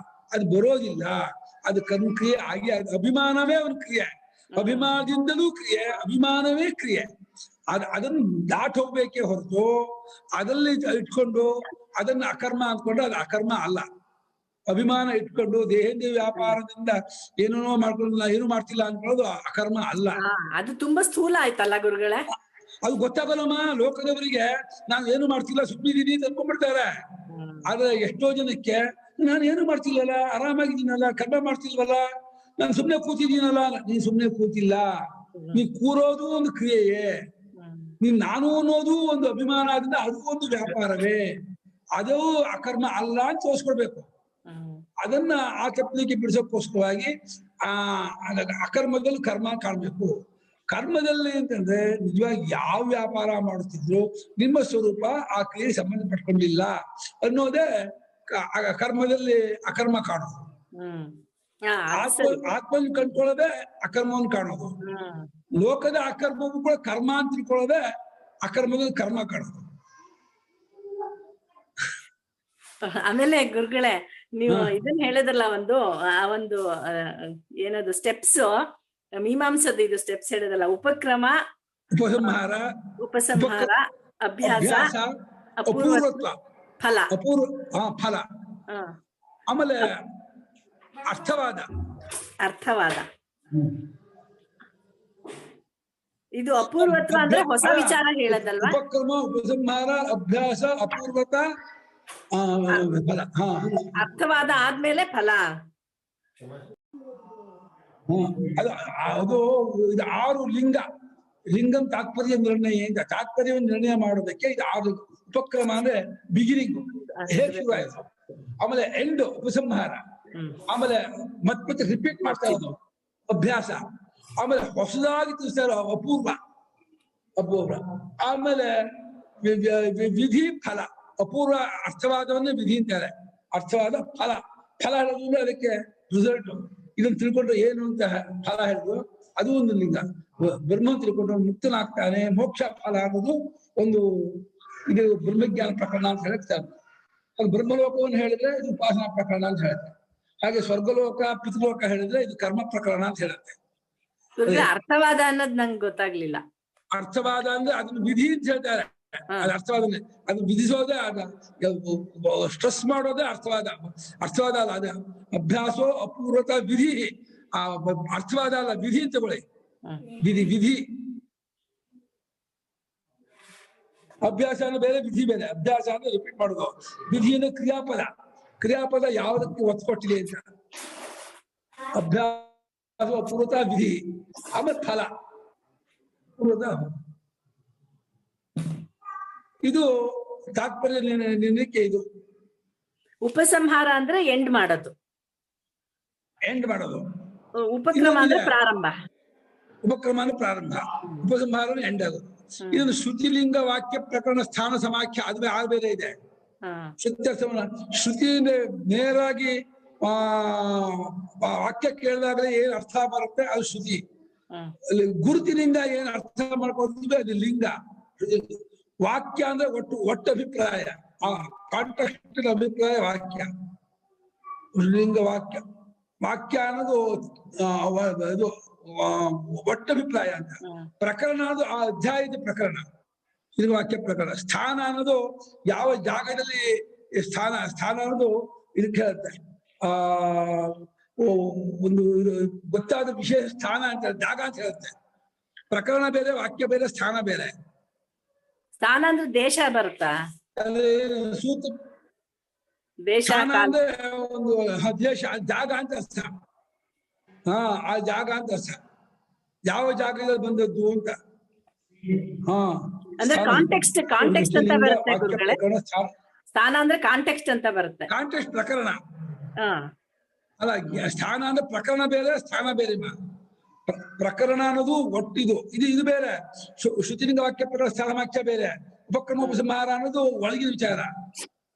ಅದು ಬರೋದಿಲ್ಲ. ಅದು ಕ್ರಿಯೆ ಆಗಿ ಅಭಿಮಾನವೇ ಒಂದು ಕ್ರಿಯೆ, ಅಭಿಮಾನದಿಂದಲೂ ಕ್ರಿಯೆ, ಅಭಿಮಾನವೇ ಕ್ರಿಯೆ. ಅದನ್ನು ದಾಟ್ ಹೋಗ್ಬೇಕೇ ಹೊರತು ಅದಲ್ಲಿ ಇಟ್ಕೊಂಡು ಅದನ್ನ ಅಕರ್ಮ ಅಂದ್ಕೊಂಡು ಅದು ಅಕರ್ಮ ಅಲ್ಲ. ಅಭಿಮಾನ ಇಟ್ಕೊಂಡು ದೇಹೇಂದ್ರಿಯ ವ್ಯಾಪಾರದಿಂದ ಏನೇನೋ ಮಾಡ್ಕೊಂಡು ಏನು ಮಾಡ್ತಿಲ್ಲ ಅನ್ಕೊಳ್ಳೋದು ಅಕರ್ಮ ಅಲ್ಲ. ಅದು ತುಂಬಾ ಸ್ಥೂಲ ಆಯ್ತಲ್ಲ ಗುರುಗಳೇ. ಅದು ಗೊತ್ತಾಗಲ್ಲಮ್ಮ. ಲೋಕದವರಿಗೆ ನಾನು ಏನು ಮಾಡ್ತಿಲ್ಲ ಸುಮ್ಮನಿದ್ದೀನಿ ಅಂತ ಅನ್ಕೊಂಡ್ಬಿಡ್ತಾರೆ. ಆದ್ರೆ ಎಷ್ಟೋ ಜನಕ್ಕೆ ನಾನು ಏನು ಮಾಡ್ತಿಲ್ಲಲ್ಲ, ಆರಾಮಾಗಿದ್ದೀನಲ್ಲ, ಕರ್ಮ ಮಾಡ್ತಿಲ್ವಲ್ಲ, ನಾನು ಸುಮ್ನೆ ಕೂತಿದ್ದೀನಲ್ಲ. ನೀನ್ ಸುಮ್ನೆ ಕೂತಿಲ್ಲ, ನೀ ಕೂರೋದು ಒಂದು ಕ್ರಿಯೆಯೇ. ನೀನ್ ನಾನು ಅನ್ನೋದು ಒಂದು ಅಭಿಮಾನದಿಂದ ಅದು ಒಂದು ವ್ಯಾಪಾರವೇ. ಅದು ಅಕರ್ಮ ಅಲ್ಲ ಅಂತ ತೋರಿಸ್ಕೊಡ್ಬೇಕು. ಅದನ್ನ ಆ ತಪ್ಪಲಿಕ್ಕೆ ಬಿಡಿಸೋಕ್ಕೋಸ್ಕರವಾಗಿ ಅಕರ್ಮದಲ್ಲಿ ಕರ್ಮ ಕಾಣ್ಬೇಕು. ಕರ್ಮದಲ್ಲಿ ಅಂತಂದ್ರೆ ನಿಜವಾಗಿ ಯಾವ ವ್ಯಾಪಾರ ಮಾಡುತ್ತಿದ್ರು ನಿಮ್ಮ ಸ್ವರೂಪ ಆ ಕ್ರಿಯೆ ಸಂಬಂಧಪಟ್ಕೊಂಡಿಲ್ಲ ಅನ್ನೋದೇ ಕರ್ಮದಲ್ಲಿ ಅಕರ್ಮ ಕಾಣೋದು. ಆತ್ಮನ್ ಕಂಡ್ಕೊಳ್ಳೋದೇ ಅಕರ್ಮವನ್ನು ಕಾಣೋದು. ಲೋಕದ ಅಕರ್ಮವು ಕೂಡ ಕರ್ಮ ಅಂತ ತಿಳ್ಕೊಳ್ಳೋದೇ ಅಕರ್ಮದಲ್ಲಿ ಕರ್ಮ ಕಾಣೋದು. ಆಮೇಲೆ ಗುರುಗಳೇ ನೀವು ಇದನ್ನ ಹೇಳಿದ್ರಲ್ಲ, ಒಂದು ಏನದು ಸ್ಟೆಪ್ಸ್ ಮೀಮಾಂಸದ ಇದು ಸ್ಟೆಪ್ಸ್ ಹೇಳಿದ್ರಲ್ಲ, ಉಪಕ್ರಮ, ಉಪಸಂಹಾರ, ಅಭ್ಯಾಸ, ಅಪೂರ್ವತ್ವ, ಫಲ. ಫಲ ಆಮೇಲೆ ಅರ್ಥವಾದ. ಇದು ಅಪೂರ್ವತ್ವ ಅಂದ್ರೆ ಹೊಸ ವಿಚಾರ ಹೇಳದಲ್ವಾ? ಉಪಕ್ರಮ, ಉಪಸಂಹಾರ, ಅಭ್ಯಾಸ, ಅಪೂರ್ವತ, ಫಲ. ಅರ್ಥವಾದ ಆದ್ಮೇಲೆ ಫಲ. ಅದು ಇದು 6 ಲಿಂಗ. ಲಿಂಗಂ ತಾತ್ಪರ್ಯ ನಿರ್ಣಯ ಅಂತ ತಾತ್ಪರ್ಯವನ್ನು ನಿರ್ಣಯ ಮಾಡೋದಕ್ಕೆ ಇದು 6 ಉಪಕ್ರಮ ಅಂದ್ರೆ ಬಿಗಿನಿಂಗ್, ಹೇಗೆ ಶುರು ಆಯ್ತು, ಆಮೇಲೆ ಎಂಡ್ ಉಪಸಂಹಾರ, ಆಮೇಲೆ ಮತ್ತೆ ರಿಪೀಟ್ ಮಾಡ್ತಾ ಇರೋದು ಅಭ್ಯಾಸ, ಆಮೇಲೆ ಹೊಸದಾಗಿ ತಿಳಿಸ್ತಾ ಇರೋ ಅಪೂರ್ವ, ಆಮೇಲೆ ವಿಧಿ, ಫಲ. ಅಪೂರ್ವ ಅರ್ಥವಾದವನ್ನೇ ವಿಧಿ ಅಂತಾರೆ, ಅರ್ಥವಾದ ಫಲ. ಫಲ ಹೇಳಿದ್ರೆ ಅದಕ್ಕೆ ರಿಸಲ್ಟ್. ಇದನ್ನು ತಿಳ್ಕೊಂಡ್ರೆ ಏನು ಅಂತ ಫಲ ಹೇಳಿದ್ರು, ಅದು ಒಂದು ಲಿಂಗ. ಬ್ರಹ್ಮ ತಿಳ್ಕೊಂಡ್ರೆ ಮುಕ್ತನಾಗ್ತಾನೆ, ಮೋಕ್ಷ ಫಲ ಅನ್ನೋದು ಒಂದು, ಇದು ಬ್ರಹ್ಮಜ್ಞಾನ ಪ್ರಕರಣ ಅಂತ ಹೇಳ್ತಾರೆ. ಅದು ಬ್ರಹ್ಮಲೋಕವನ್ನು ಹೇಳಿದ್ರೆ ಇದು ಉಪಾಸನಾ ಪ್ರಕರಣ ಅಂತ ಹೇಳುತ್ತೆ. ಹಾಗೆ ಸ್ವರ್ಗಲೋಕ, ಪಿತೃಲೋಕ ಹೇಳಿದ್ರೆ ಇದು ಕರ್ಮ ಪ್ರಕರಣ ಅಂತ ಹೇಳುತ್ತೆ. ಅರ್ಥವಾದ ಅನ್ನೋದು ನಂಗೆ ಗೊತ್ತಾಗ್ಲಿಲ್ಲ. ಅರ್ಥವಾದ ಅಂದ್ರೆ ಅದನ್ನ ವಿಧಿ ಅಂತ ಹೇಳ್ತಾರೆ. ಅದು ಅರ್ಥವಾದ, ಅದು ವಿಧಿಸೋದೇ, ಸ್ಟ್ರೆಸ್ ಮಾಡೋದೇ ಅರ್ಥವಾದ ಅಲ್ಲ. ಅದ ಅಭ್ಯಾಸೋ ಅಪೂರ್ವತ ವಿಧಿ. ಆ ಅರ್ಥವಾದ ಅಲ್ಲ, ವಿಧಿ ಅಂತ ತಗೊಳ್ಳಿ. ವಿಧಿ ಅಭ್ಯಾಸ ಅಂದ್ರೆ ಬೇರೆ, ವಿಧಿ ಬೇರೆ. ಅಭ್ಯಾಸ ಅಂದ್ರೆ ರಿಪೀಟ್ ಮಾಡೋದು, ವಿಧಿ ಅಂದ್ರೆ ಕ್ರಿಯಾಪದ ಯಾವುದಕ್ಕೆ ಒತ್ತು ಕೊಟ್ಟಿದೆ ಅಂತ. ಅಭ್ಯಾಸ ಅಪೂರ್ವತ ವಿಧಿ, ಆಮೇಲೆ ಫಲ ಪೂರ್ವತ. ಇದು ತಾತ್ಪರ್ಯ ನಿರ್ಣಯಕ್ಕೆ. ಇದು ಉಪಸಂಹಾರ ಅಂದ್ರೆ ಎಂಡ್ ಮಾಡೋದು. ಉಪಕ್ರಮ ಅಂದ್ರೆ ಪ್ರಾರಂಭ. ಉಪಕ್ರಮ ಅಂದ್ರೆ ಪ್ರಾರಂಭ, ಉಪಸಂಹಾರ ಎಂಡ್ ಆಗೋದು. ಇದನ್ನು ಶ್ರುತಿಲಿಂಗ ವಾಕ್ಯ ಪ್ರಕರಣ ಸ್ಥಾನ ಸಮಾಖ್ಯ ಆದ್ಮೇಲೆ ಬೇರೆ ಇದೆ. ಶ್ರುತಿ ನೇರಾಗಿ ವಾಕ್ಯ ಕೇಳಿದಾಗಲೇ ಏನ್ ಅರ್ಥ ಬರುತ್ತೆ ಅದು ಶ್ರುತಿ. ಗುರುತಿನಿಂದ ಏನ್ ಅರ್ಥ ಮಾಡ್ಕೊತೀವಿ ಅದು ಲಿಂಗ. ವಾಕ್ಯ ಅಂದ್ರೆ ಒಟ್ಟು ಅಭಿಪ್ರಾಯ, ಆ ಕಾಂಟೆಕ್ಸ್ಟ್ ಅಭಿಪ್ರಾಯ ವಾಕ್ಯ. ಲಿಂಗ ವಾಕ್ಯ ಅನ್ನೋದು ಇದು ಒಟ್ಟು ಅಭಿಪ್ರಾಯ ಅಂತ. ಪ್ರಕರಣ ಅನ್ನೋದು ಆ ಅಧ್ಯಾಯದ ಪ್ರಕರಣ, ಇದು ವಾಕ್ಯ ಪ್ರಕರಣ. ಸ್ಥಾನ ಅನ್ನೋದು ಯಾವ ಜಾಗದಲ್ಲಿ ಸ್ಥಾನ ಅನ್ನೋದು ಇದಕ್ಕೆ ಹೇಳುತ್ತೆ. ಒಂದು ಗೊತ್ತಾದ ವಿಷಯ ಸ್ಥಾನ ಅಂತ, ಜಾಗ ಅಂತ ಹೇಳುತ್ತೆ. ಪ್ರಕರಣ ಬೇರೆ, ವಾಕ್ಯ ಬೇರೆ, ಸ್ಥಾನ ಬೇರೆ. ಸ್ಥಾನ ಅಂದ್ರೆ ದೇಶ ಬರುತ್ತಾ? ಸೂತ್ರ ದೇಶ ಅಂದ್ರೆ ಒಂದು ದೇಶ, ಜಾಗ ಅಂತ ಅರ್ಥ. ಆ ಜಾಗ ಅಂತ ಅರ್ಥ. ಯಾವ ಜಾಗದಲ್ಲಿ ಬಂದದ್ದು ಅಂತ. ಹಾ ಅಂದ್ರೆ ಕಾಂಟೆಕ್ಸ್ಟ್ ಅಂತ ಬರುತ್ತೆ ಗುರುಗಳೇ. ಸ್ಥಾನ ಅಂದ್ರೆ ಕಾಂಟೆಕ್ಸ್ಟ್ ಅಂತ ಬರುತ್ತೆ. ಕಾಂಟೆಕ್ಸ್ಟ್ ಪ್ರಕರಣ ಅಲ್ಲ, ಸ್ಥಾನ ಅಂದ್ರೆ ಪ್ರಕರಣ ಬೇರೆ, ಸ್ಥಾನ ಬೇರೆ. ಪ್ರಕರಣ ಅನ್ನೋದು ಒಟ್ಟಿದು, ಇದು ಬೇರೆ. ಶ್ರುತಿಲಿಂಗ ವಾಕ್ಯ ಪ್ರಕರಣ ಸ್ಥಾನ ವಾಕ್ಯ ಬೇರೆ. ಉಪಕ್ರಮೋಪಸಂಹಾರ ಅನ್ನೋದು ಒಳಗಿನ ವಿಚಾರ,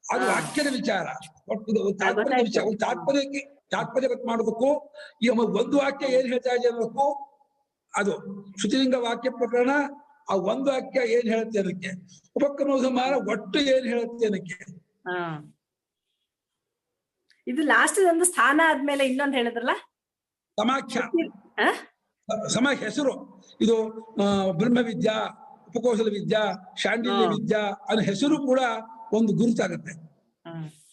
ಅದು ವಾಕ್ಯದ ವಿಚಾರ. ಒಟ್ಟಿದು ತಾತ್ಪರ್ಯ ವಿಚಾರ. ತಾತ್ಪರ್ಯ ಗೊತ್ತು ಮಾಡೋದಕ್ಕೂ ಈ ಒಂದು ವಾಕ್ಯ ಏನ್ ಹೇಳ್ತಾ ಇದೆ ಅನ್ನೋದಕ್ಕೂ, ಅದು ಶ್ರುತಿಲಿಂಗ ವಾಕ್ಯ ಪ್ರಕರಣ ಆ ಒಂದು ವಾಕ್ಯ ಏನ್ ಹೇಳುತ್ತೆ ಅದಕ್ಕೆ, ಉಪಕ್ರಮೋಪಸಂಹಾರ ಒಟ್ಟು ಏನ್ ಹೇಳುತ್ತೆ ಅದಕ್ಕೆ. ಇದು ಲಾಸ್ಟ್ ಒಂದು ಸ್ಥಾನ ಆದ್ಮೇಲೆ ಇನ್ನೊಂದು ಹೇಳಿದ್ರಲ್ಲ ಸಮಾಖ್ಯ. ಹೆಸರು ಇದು ಬ್ರಹ್ಮವಿದ್ಯಾ, ಉಪಕೋಶಲ ವಿದ್ಯಾ, ಶಾಂಡಿಲ್ಯ ವಿದ್ಯಾ ಅನ್ನೋ ಹೆಸರು ಕೂಡ ಒಂದು ಗುರುತಾಗುತ್ತೆ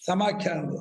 ಸಮಾಖ್ಯ ಅನ್ನೋದು.